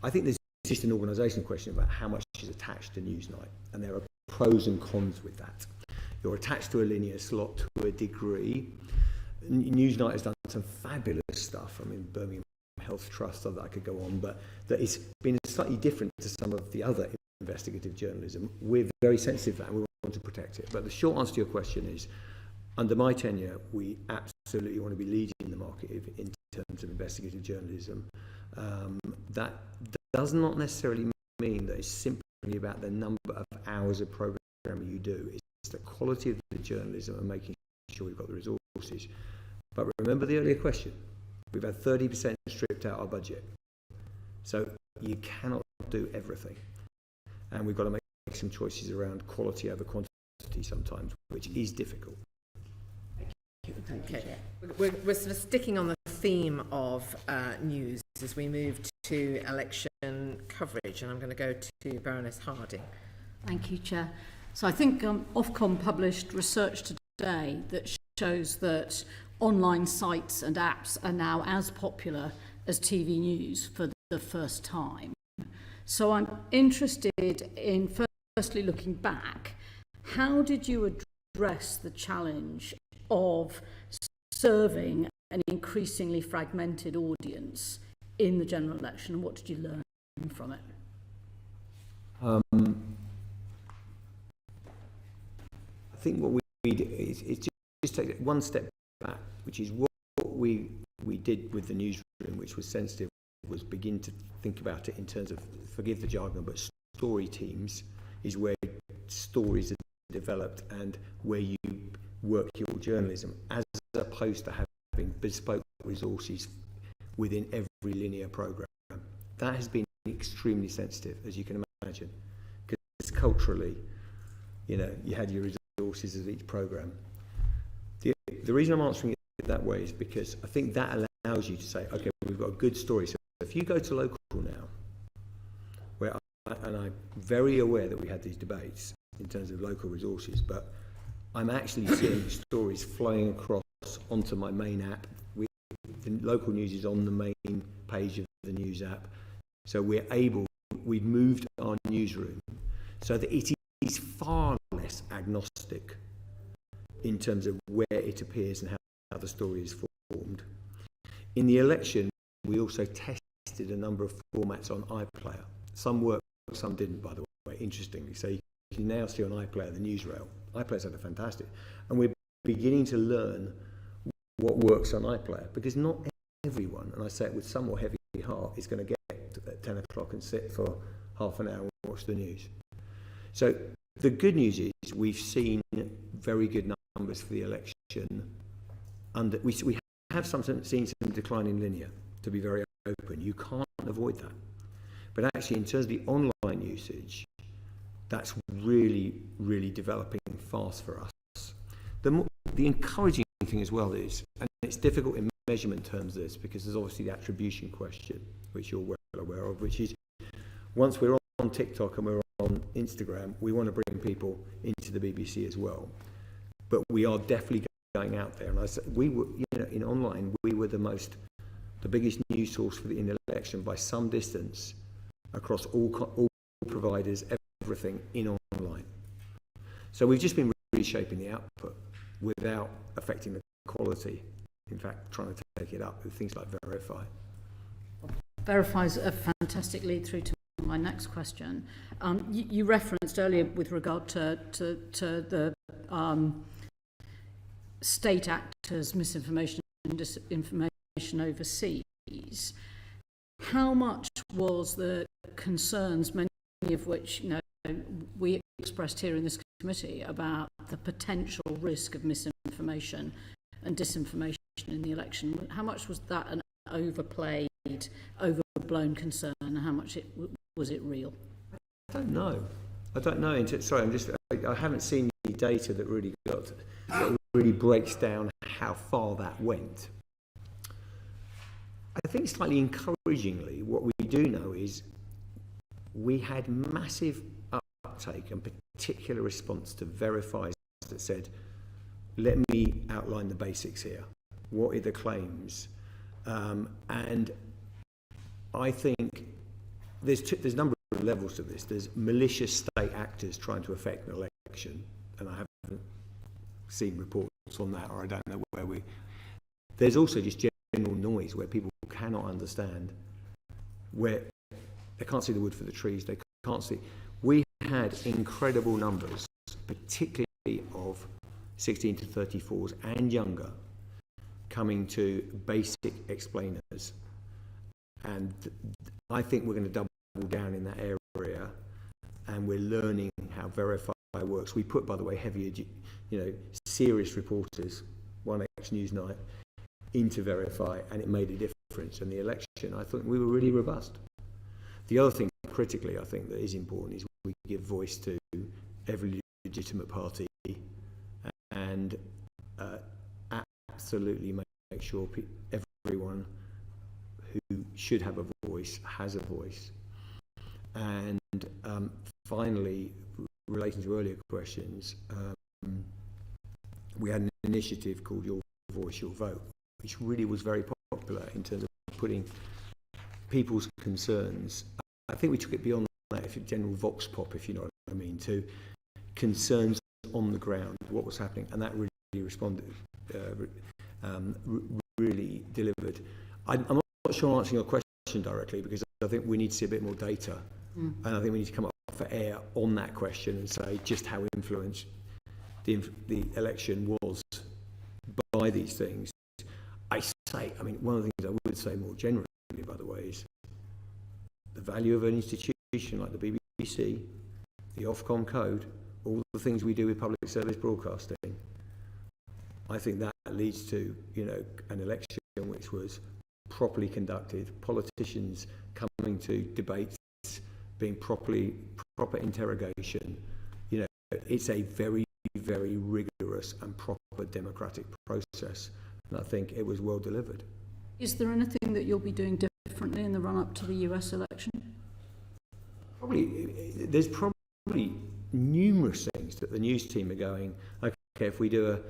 I think there's just an organisational question about how much is attached to Newsnight, and there are pros and cons with that. You're attached to a linear slot to a degree. Newsnight has done some fabulous stuff. I mean, Birmingham Health Trust, that I could go on, but that it's been slightly different to some of the other investigative journalism. We're very sensitive to that, and we want to protect it. But the short answer to your question is, under my tenure, we absolutely want to be leading the market in terms of investigative journalism. That does not necessarily mean that it's simply about the number of hours of programming you do. It's the quality of the journalism and making sure we've got the resources. But remember the earlier question. We've had 30% stripped out our budget. So you cannot do everything. And we've got to make some choices around quality over quantity sometimes, which is difficult. Okay. We're sort of sticking on the theme of news as we move to election coverage, and I'm going to go to Baroness Harding. Thank you, Chair. So I think Ofcom published research today that shows that online sites and apps are now as popular as TV news for the first time. So I'm interested in firstly looking back, how did you address the challenge of serving an increasingly fragmented audience in the general election, and what did you learn from it? I think what we do is just take it one step back, which is what we did with the newsroom, which was sensitive, was begin to think about it in terms of, forgive the jargon, but story teams is where stories are developed and where you work your journalism, as opposed to having bespoke resources within every linear programme. That has been extremely sensitive, as you can imagine, because culturally, you had your resources of each programme. The reason I'm answering it that way is because I think that allows you to say, okay, we've got a good story. So if you go to local now, where I'm very aware that we had these debates in terms of local resources, but I'm actually seeing stories flowing across onto my main app. The local news is on the main page of the news app. So we've moved our newsroom so that it is far less agnostic in terms of where it appears and how the story is formed. In the election, we also tested a number of formats on iPlayer. Some worked, some didn't, by the way, interestingly. So you can now see on iPlayer the newsreel. iPlayer's had a fantastic. And we're beginning to learn what works on iPlayer, because not everyone, and I say it with somewhat heavy heart, is going to get at 10 o'clock and sit for half an hour and watch the news. So the good news is we've seen very good numbers for the election. We have seen some decline in linear, to be very open. You can't avoid that. But actually, in terms of the online usage, that's really, really developing fast for us. The encouraging thing as well is, and it's difficult in measurement terms of this, because there's obviously the attribution question, which you're well aware of, which is once we're on TikTok and we're on Instagram, we want to bring people into the BBC as well. But we are definitely going out there. And I said, we were, in online, we were the biggest news source in the election by some distance across all providers, everything in online. So we've just been reshaping the output without affecting the quality. In fact, trying to take it up with things like Verify. Verify is a fantastic lead through to my next question. You referenced earlier with regard to the state actors' misinformation and disinformation overseas. How much was the concerns, many of which we expressed here in this committee, about the potential risk of misinformation and disinformation in the election? How much was that an overplayed, overblown concern, and how much was it real? I don't know. Sorry, I haven't seen the data that really breaks down how far that went. I think slightly encouragingly, what we do know is we had massive uptake and particular response to Verify that said, let me outline the basics here. What are the claims? And I think there's a number of levels to this. There's malicious state actors trying to affect an election, and I haven't seen reports on that, or I don't know where There's also just general noise where people cannot understand, where they can't see the wood for the trees, they can't see. We had incredible numbers, particularly of 16 to 34s and younger, coming to basic explainers. And I think we're going to double down in that area, and we're learning how Verify works. We put, by the way, heavy, serious reporters, one ex-Newsnight, into Verify, and it made a difference. And the election, I think we were really robust. The other thing, critically, I think that is important is we give voice to every legitimate party and absolutely make sure everyone who should have a voice has a voice. And finally, relating to earlier questions, we had an initiative called Your Voice, Your Vote, which really was very popular in terms of putting people's concerns. I think we took it beyond that, if general vox pop, if you know what I mean, to concerns on the ground, what was happening, and that really responded, really delivered. I'm not sure I'm answering your question directly, because I think we need to see a bit more data, and I think we need to come up for air on that question and say just how influenced the election was by these things. One of the things I would say more generally, by the way, is the value of an institution like the BBC, the Ofcom code, all the things we do with public service broadcasting. I think that leads to an election which was properly conducted, politicians coming to debates, being proper interrogation. It's a very, very rigorous and proper democratic process, and I think it was well delivered. Is there anything that you'll be doing differently in the run-up to the US election? There's probably numerous things that the news team are going, okay, if we do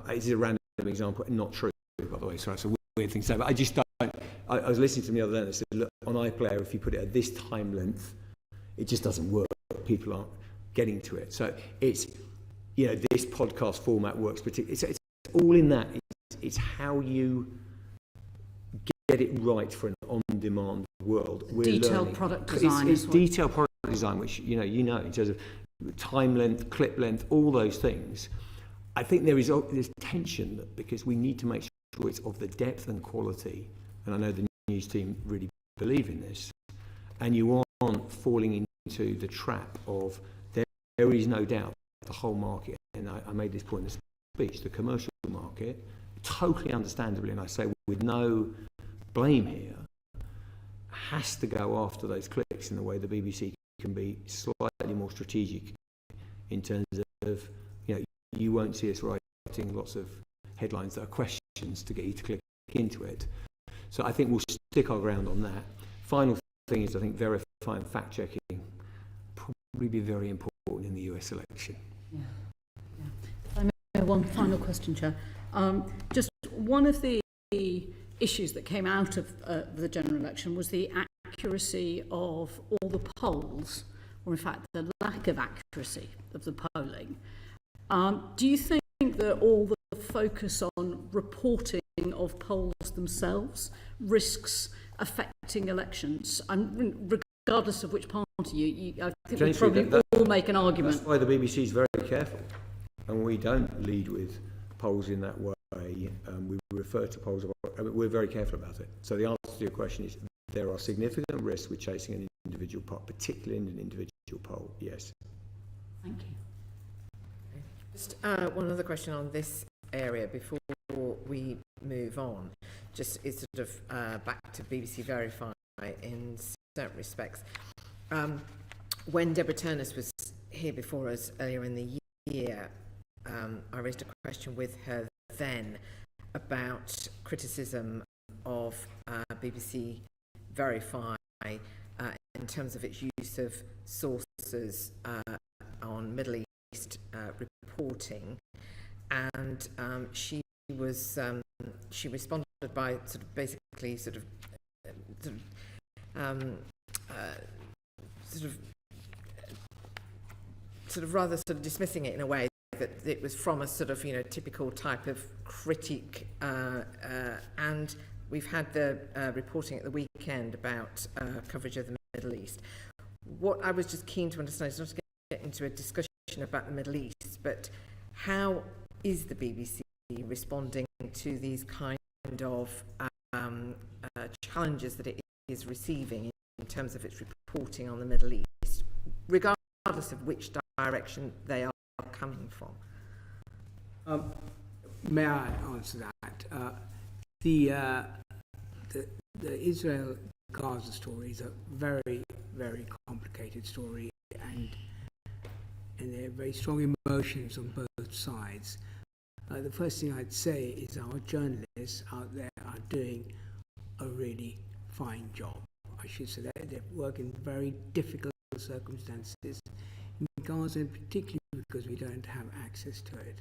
this is a random example, not true, by the way, sorry, it's a weird thing to say, but I just don't. I was listening to them the other day and they said, look, on iPlayer, if you put it at this time length, it just doesn't work. People aren't getting to it. So it's, this podcast format works particularly. It's all in that. It's how you get it right for an on-demand world. Detailed product design. It's detailed product design, which in terms of time length, clip length, all those things. I think there's tension because we need to make sure it's of the depth and quality, and I know the news team really believe in this, and you aren't falling into the trap of there is no doubt the whole market, and I made this point in the speech, the commercial market, totally understandably, and I say with no blame here, has to go after those clicks in the way the BBC can be slightly more strategic in terms of, you won't see us writing lots of headlines that are questions to get you to click into it. So I think we'll stick our ground on that. Final thing is, I think verifying fact checking probably be very important in the US election. Yeah. I may one final question, Chair. Just one of the issues that came out of the general election was the accuracy of all the polls, or in fact the lack of accuracy of the polling. Do you think that all the focus on reporting of polls themselves risks affecting elections? And regardless of which party I think we probably all make an argument. That's why the BBC is very careful, and we don't lead with polls in that way. We refer to polls. We're very careful about it. So the answer to your question is there are significant risks with chasing an individual poll, particularly in an individual poll. Yes. Thank you. Just one other question on this area before we move on. Just is sort of back to BBC Verify in certain respects. When Deborah Turnus was here before us earlier in the year, I raised a question with her then about criticism of BBC Verify in terms of its use of sources on Middle East reporting, and she responded by sort of rather sort of dismissing it in a way that it was from a sort of typical type of critique, and we've had the reporting at the weekend about coverage of the Middle East. What I was just keen to understand is not to get into a discussion about the Middle East, but how is the BBC responding to these kind of challenges that it is receiving in terms of its reporting on the Middle East, regardless of which direction they are coming from? May I answer that? The Israel-Gaza story is a very, very complicated story, and there are very strong emotions on both sides. The first thing I'd say is our journalists out there are doing a really fine job. I should say that they work in very difficult circumstances in Gaza, and particularly because we don't have access to it.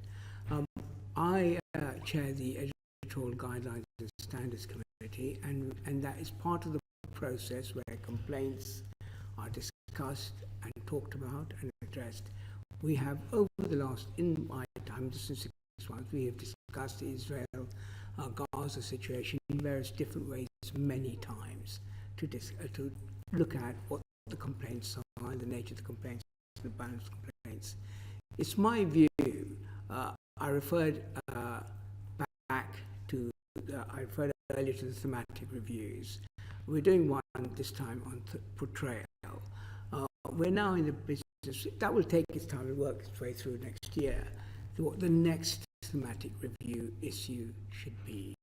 I chair the Editorial Guidelines and Standards Committee, and that is part of the process where complaints are discussed and talked about and addressed. We have, over the last, in my time, just in 6 months, we have discussed the Israel-Gaza situation in various different ways many times to look at what the complaints are, the nature of the complaints, the balance of complaints. It's my view, I referred earlier to the thematic reviews. We're doing one this time on portrayal. We're now in the business, that will take its time and work its way through next year, what the next thematic review issue should be.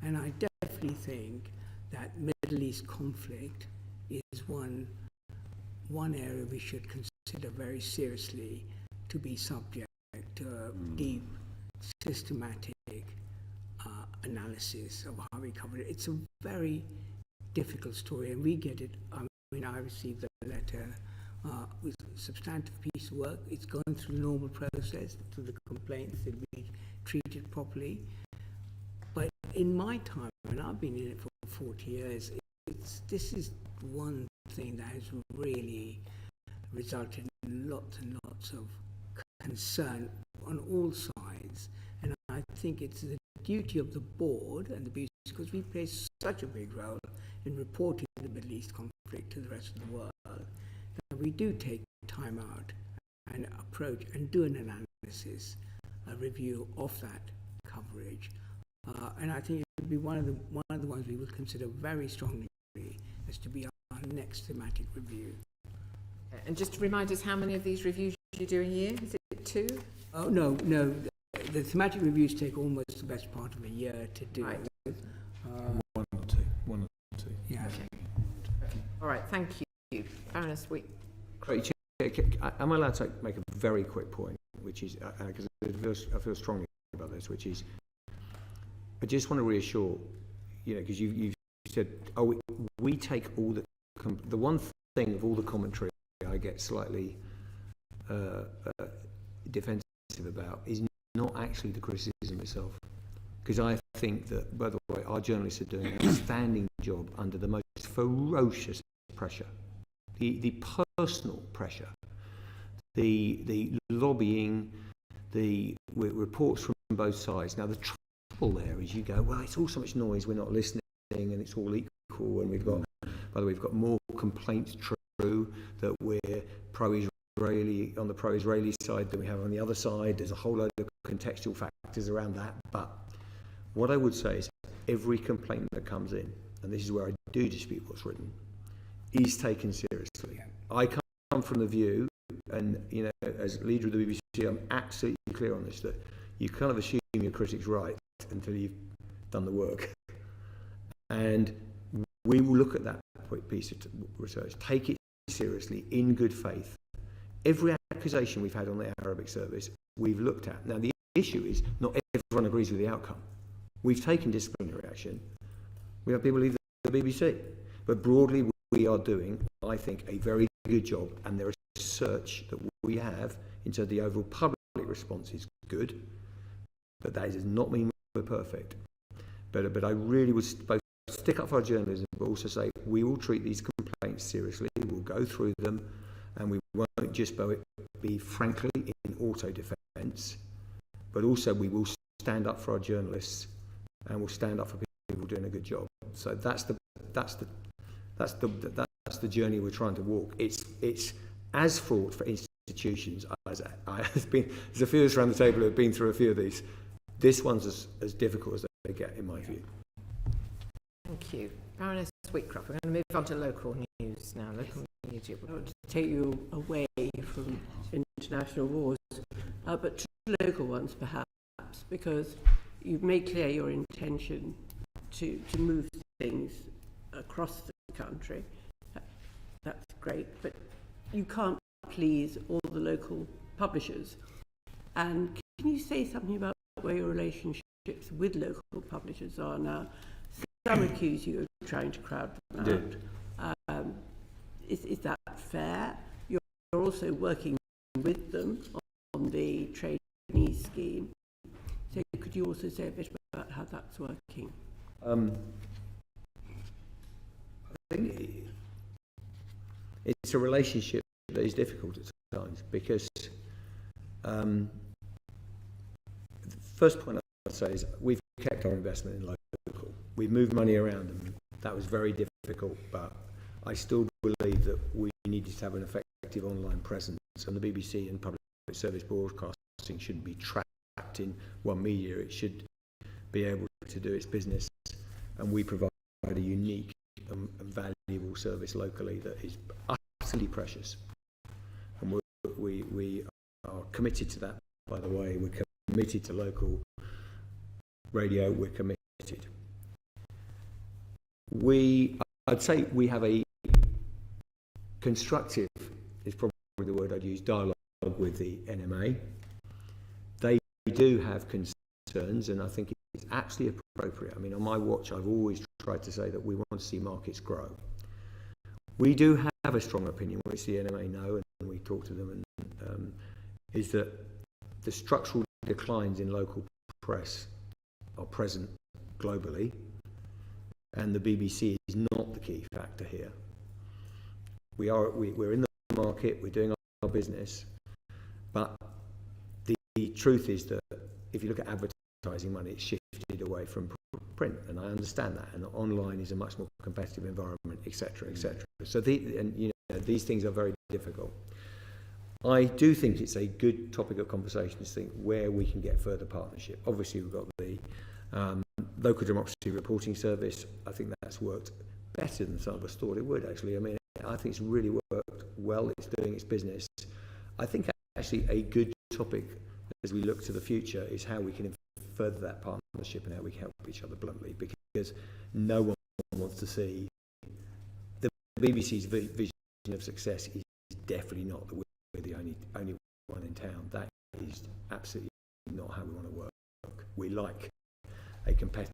And I definitely think that Middle East conflict is one area we should consider very seriously to be subject to a deep, systematic analysis of how we cover it. It's a very difficult story, and we get it. I received the letter with a substantive piece of work. It's gone through the normal process, through the complaints, that we treated properly. But in my time, and I've been in it for 40 years, this is one thing that has really resulted in lots and lots of concern on all sides. And I think it's the duty of the board and the BBC, because we play such a big role in reporting the Middle East conflict to the rest of the world, that we do take time out and approach and do an analysis, a review of that coverage. And I think it would be one of the ones we would consider very strongly as to be next thematic review. And just to remind us how many of these reviews you do a year? Is it 2? Oh, no. The thematic reviews take almost the best part of a year to do. Right. One or two. Yeah. Okay. All right, thank you. Baroness, Great. Am I allowed to make a very quick point, which is, because I feel strongly about this, which is, I just want to reassure, because you've said, we take all the one thing of all the commentary I get slightly defensive about is not actually the criticism itself. Because I think that, by the way, our journalists are doing an outstanding job under the most ferocious pressure. The personal pressure, the lobbying, the reports from both sides. Now, the trouble there is you go, well, it's all so much noise, we're not listening, and it's all equal, and we've got more complaints true that we're pro-Israeli on the pro-Israeli side than we have on the other side. There's a whole load of contextual factors around that. But what I would say is every complaint that comes in, and this is where I do dispute what's written, is taken seriously. I come from the view, and as leader of the BBC, I'm absolutely clear on this, that you kind of assume your critic's right until you've done the work. And we will look at that piece of research, take it seriously, in good faith. Every accusation we've had on the Arabic service, we've looked at. Now, the issue is not everyone agrees with the outcome. We've taken disciplinary action. We have people leave the BBC. But broadly, we are doing, I think, a very good job, and the research that we have into the overall public response is good, but that does not mean we're perfect. But I really would both stick up for our journalism, but also say we will treat these complaints seriously, we'll go through them, and we won't just be frankly in auto-defence, but also we will stand up for our journalists, and we'll stand up for people doing a good job. So that's the journey we're trying to walk. It's as fraught for institutions as there's a few of us around the table who have been through a few of these. This one's as difficult as they get, in my view. Thank you. Baroness Whitcroft, we're going to move on to local news now. Local news. I want to take you away from international wars, but to local ones perhaps, because you've made clear your intention to move things across the country. That's great, but you can't please all the local publishers. And can you say something about where your relationships with local publishers are now? Some accuse you of trying to crowd them out. Is that fair? You're also working with them on the trainee scheme. So could you also say a bit about how that's working? I think it's a relationship that is difficult at times because the first point I'd say is we've kept our investment in local. We've moved money around and that was very difficult, but I still believe that we needed to have an effective online presence, and the BBC and public service broadcasting shouldn't be trapped in one media. It should be able to do its business, and we provide a unique and valuable service locally that is utterly precious, and we are committed to that. By the way, we're committed to local radio. We're committed. I'd say we have a constructive, is probably the word I'd use, dialogue with the NMA. They do have concerns, and I think it's absolutely appropriate. I mean, on my watch, I've always tried to say that we want to see markets grow. We do have a strong opinion, which the NMA know, and we talk to them, and is that the structural declines in local press are present globally, and the BBC is not the key factor here. We're in the market, we're doing our business, but the truth is that if you look at advertising money, it's shifted away from print, and I understand that, and online is a much more competitive environment, etc., etc. So these things are very difficult. I do think it's a good topic of conversation to think where we can get further partnership. Obviously, we've got the local democracy reporting service. I think that's worked better than some of us thought it would, actually. I mean, I think it's really worked well. It's doing its business. I think actually a good topic as we look to the future is how we can further that partnership and how we can help each other bluntly, because no one wants to see the BBC's vision of success is definitely not that we're the only one in town. That is absolutely not how we want to work. We like a competitive,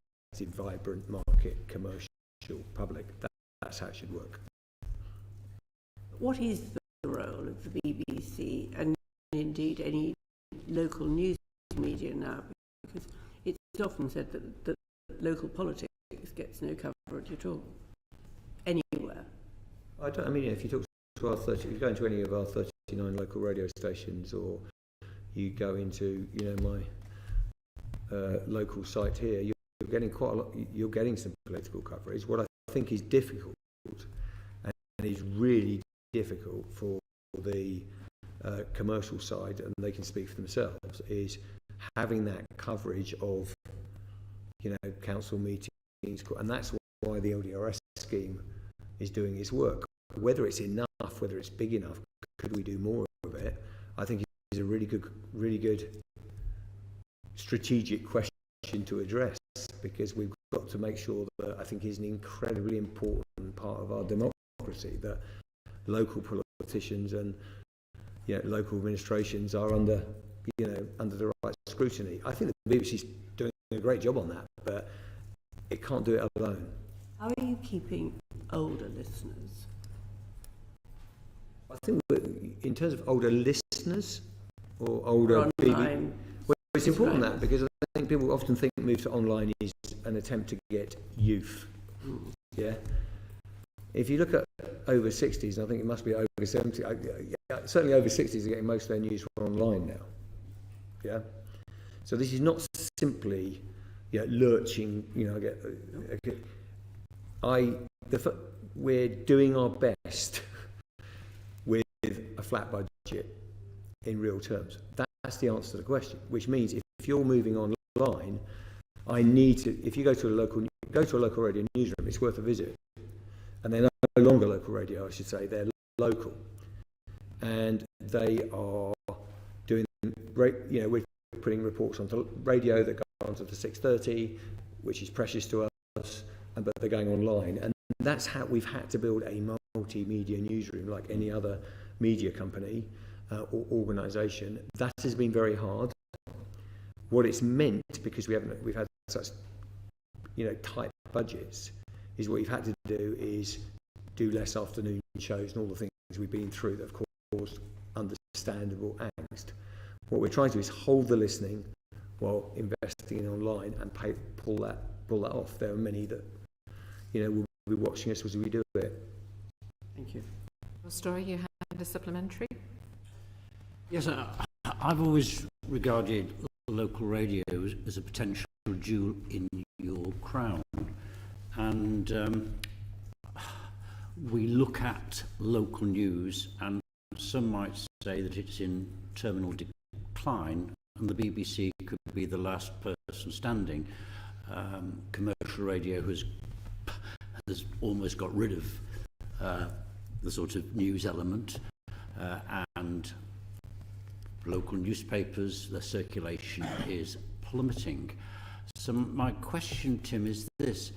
vibrant market, commercial, public. That's how it should work. What is the role of the BBC and indeed any local news media now? Because it's often said that local politics gets no coverage at all, anywhere. I mean, if you talk to if you go into any of our 39 local radio stations, or you go into, my local site here, you're getting quite a lot. You're getting some political coverage. What I think is difficult, and is really difficult for the commercial side, and they can speak for themselves, is having that coverage of, council meetings, and that's why the LDRS scheme is doing its work. Whether it's enough, whether it's big enough, could we do more of it? I think is a really good strategic question to address, because we've got to make sure that, I think, is an incredibly important part of our democracy, that local politicians and local administrations are under the right scrutiny. I think the BBC's doing a great job on that, but it can't do it alone. How are you keeping older listeners? I think in terms of older listeners or older BBC, it's important that, because I think people often think move to online is an attempt to get youth. Yeah. If you look at over 60s, I think it must be over 70. Certainly over 60s are getting most of their news from online now. Yeah. So this is not simply lurching. We're doing our best with a flat budget in real terms. That's the answer to the question. Which means if you're moving online, if you go to a local radio newsroom, it's worth a visit. And they're no longer local radio, I should say. They're local, and they are doing great. We're putting reports onto radio that go onto the 6:30, which is precious to us, but they're going online, and that's how we've had to build a multimedia newsroom like any other media company or organisation. That has been very hard. What it's meant, because we've had such tight budgets, is what you've had to do is do less afternoon shows and all the things we've been through that have caused understandable angst. What we're trying to do is hold the listening while investing in online and pull that off. There are many that will be watching us as we do it. Thank you. Your story, you had a supplementary? Yes, I've always regarded local radio as a potential jewel in your crown. And we look at local news, and some might say that it's in terminal decline, and the BBC could be the last person standing. Commercial radio has almost got rid of the sort of news element, and local newspapers, their circulation is plummeting. So my question, Tim, is this.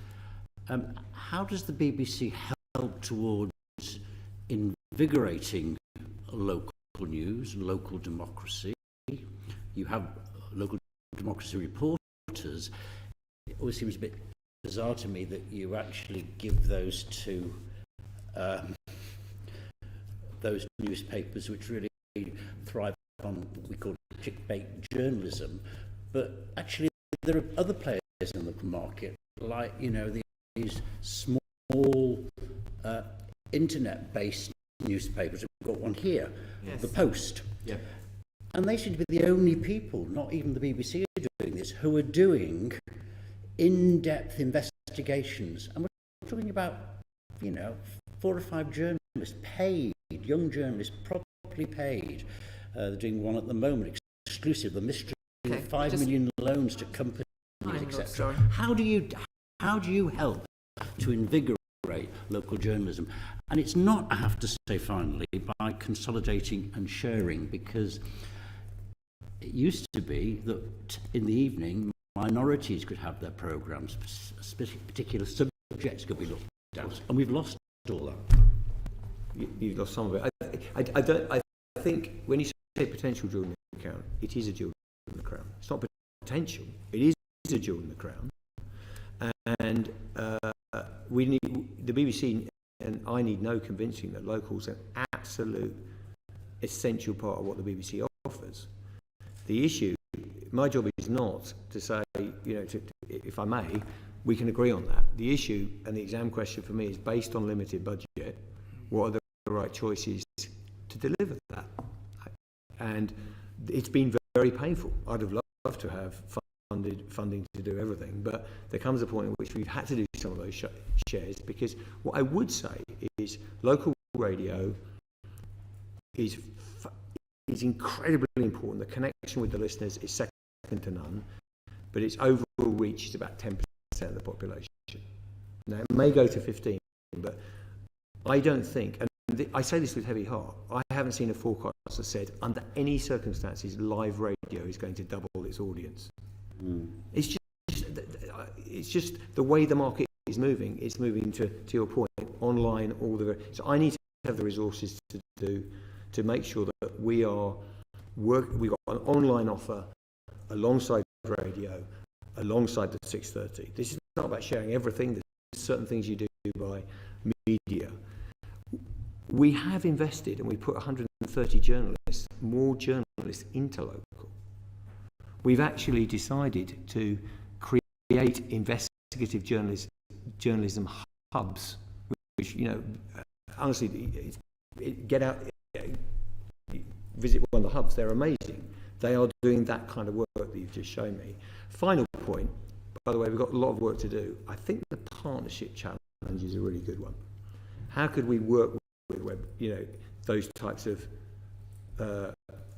How does the BBC help towards invigorating local news, local democracy? You have local democracy reporters. It always seems a bit bizarre to me that you actually give those to those newspapers which really thrive on what we call clickbait journalism. But actually there are other players in the market, like, these small internet-based newspapers. We've got one here, The Post. Yeah. And they seem to be the only people, not even the BBC are doing this, who are doing in-depth investigations. And we're talking about, 4 or 5 journalists paid, young journalists properly paid. They're doing one at the moment, exclusive, the mystery of 5 million loans to companies, etc. How do you help to invigorate reinvigorate local journalism. And it's not, I have to say finally, by consolidating and sharing, because it used to be that in the evening minorities could have their programmes, particular subjects could be looked at, and we've lost all that. You've lost some of it. I think when you say potential jewel in the crown, it is a jewel in the crown. It's not potential, it is a jewel in the crown. And we need, the BBC and I need no convincing that local's an absolute essential part of what the BBC offers. The issue, my job is not to say, you know, if I may, we can agree on that. The issue and the exam question for me is, based on limited budget, what are the right choices to deliver that? And it's been very painful. I'd have loved to have funding to do everything, but there comes a point in which we've had to do some of those shares, because what I would say is local radio is incredibly important. The connection with the listeners is second to none, but its overall reach is about 10% of the population. Now, it may go to 15, but I don't think, and I say this with heavy heart, I haven't seen a forecast that said under any circumstances live radio is going to double its audience. It's just the way the market is moving. It's moving to your point, online, so I need to have the resources to make sure that we've got an online offer alongside radio, alongside the 6:30. This is not about sharing everything. There's certain things you do by media. We have invested, and we put 130 more journalists into local. We've actually decided to create investigative journalism hubs, which, you know, honestly, get out, visit one of the hubs. They're amazing. They are doing that kind of work that you've just shown me. Final point, by the way, we've got a lot of work to do. I think the partnership challenge is a really good one. How could we work with those types of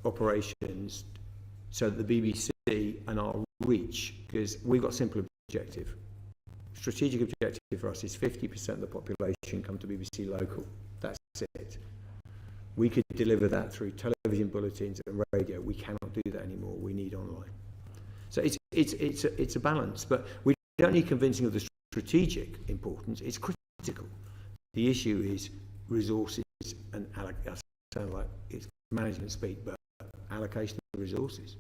operations, so that the BBC and our reach, because we've got a simple objective. Strategic objective for us is 50% of the population come to BBC Local. That's it. We could deliver that through television bulletins and radio. We cannot do that anymore. We need online. So it's a balance, but we don't need convincing of the strategic importance. It's critical. The issue is resources and I sound like it's management speak, but allocation of resources.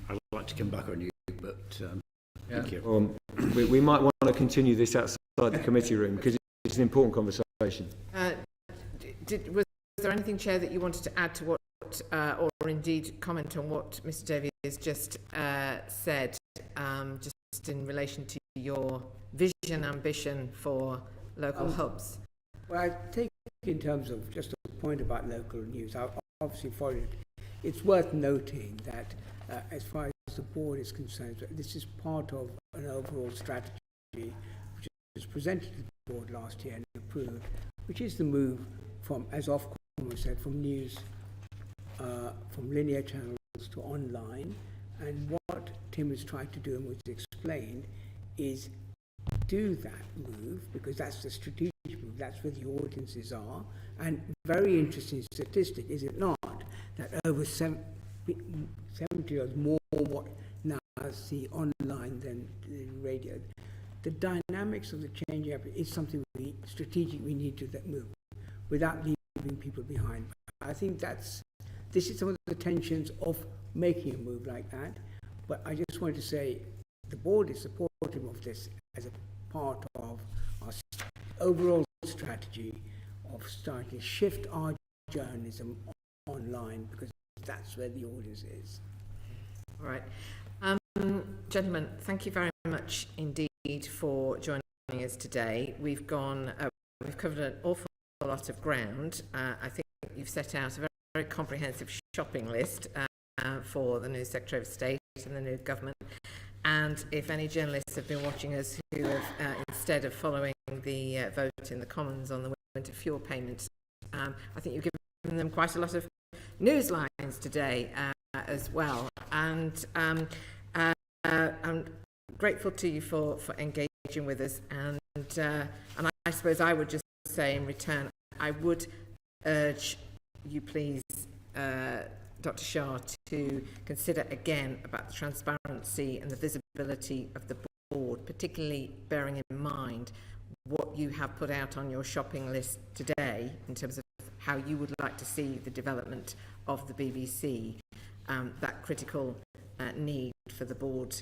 I'd like to come back on you, but thank you. We might want to continue this outside the committee room, because it's an important conversation. Was there anything, Chair, that you wanted to add to what, or indeed comment on what Mr. Davie has just said, just in relation to your vision, ambition for local hubs? Well, I think in terms of just a point about local news, I obviously followed it. It's worth noting that as far as the board is concerned, this is part of an overall strategy which was presented to the board last year and approved, which is the move from, as Ofcom said, from news, from linear channels to online. And what Tim is trying to do and was explained is do that move, because that's the strategic move, that's where the audiences are. And very interesting statistic, is it not, that over 70 years more what now see online than the radio. The dynamics of the changing up is something we strategically need to move without leaving people behind. I think this is some of the tensions of making a move like that. But I just want to say the board is supportive of this as a part of our overall strategy of starting to shift our journalism online, because that's where the audience is. All right. Gentlemen, thank you very much indeed for joining us today. We've covered an awful lot of ground. I think you've set out a very, very comprehensive shopping list for the new Secretary of State and the new government. And if any journalists have been watching us who have, instead of following the vote in the Commons on the winter fuel payments, I think you've given them quite a lot of news lines today as well. And I'm grateful to you for engaging with us, and I suppose I would just say in return, I would urge you please, Dr. Shah, to consider again about the transparency and the visibility of the board, particularly bearing in mind what you have put out on your shopping list today in terms of how you would like to see the development of the BBC, that critical need for the board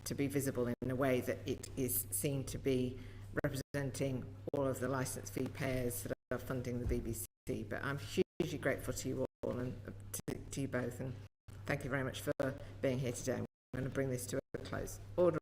to be visible in a way that it is seen to be representing all of the licence fee payers that are funding the BBC. But I'm hugely grateful to you all and to you both, and thank you very much for being here today. I'm going to bring this to a close. Order.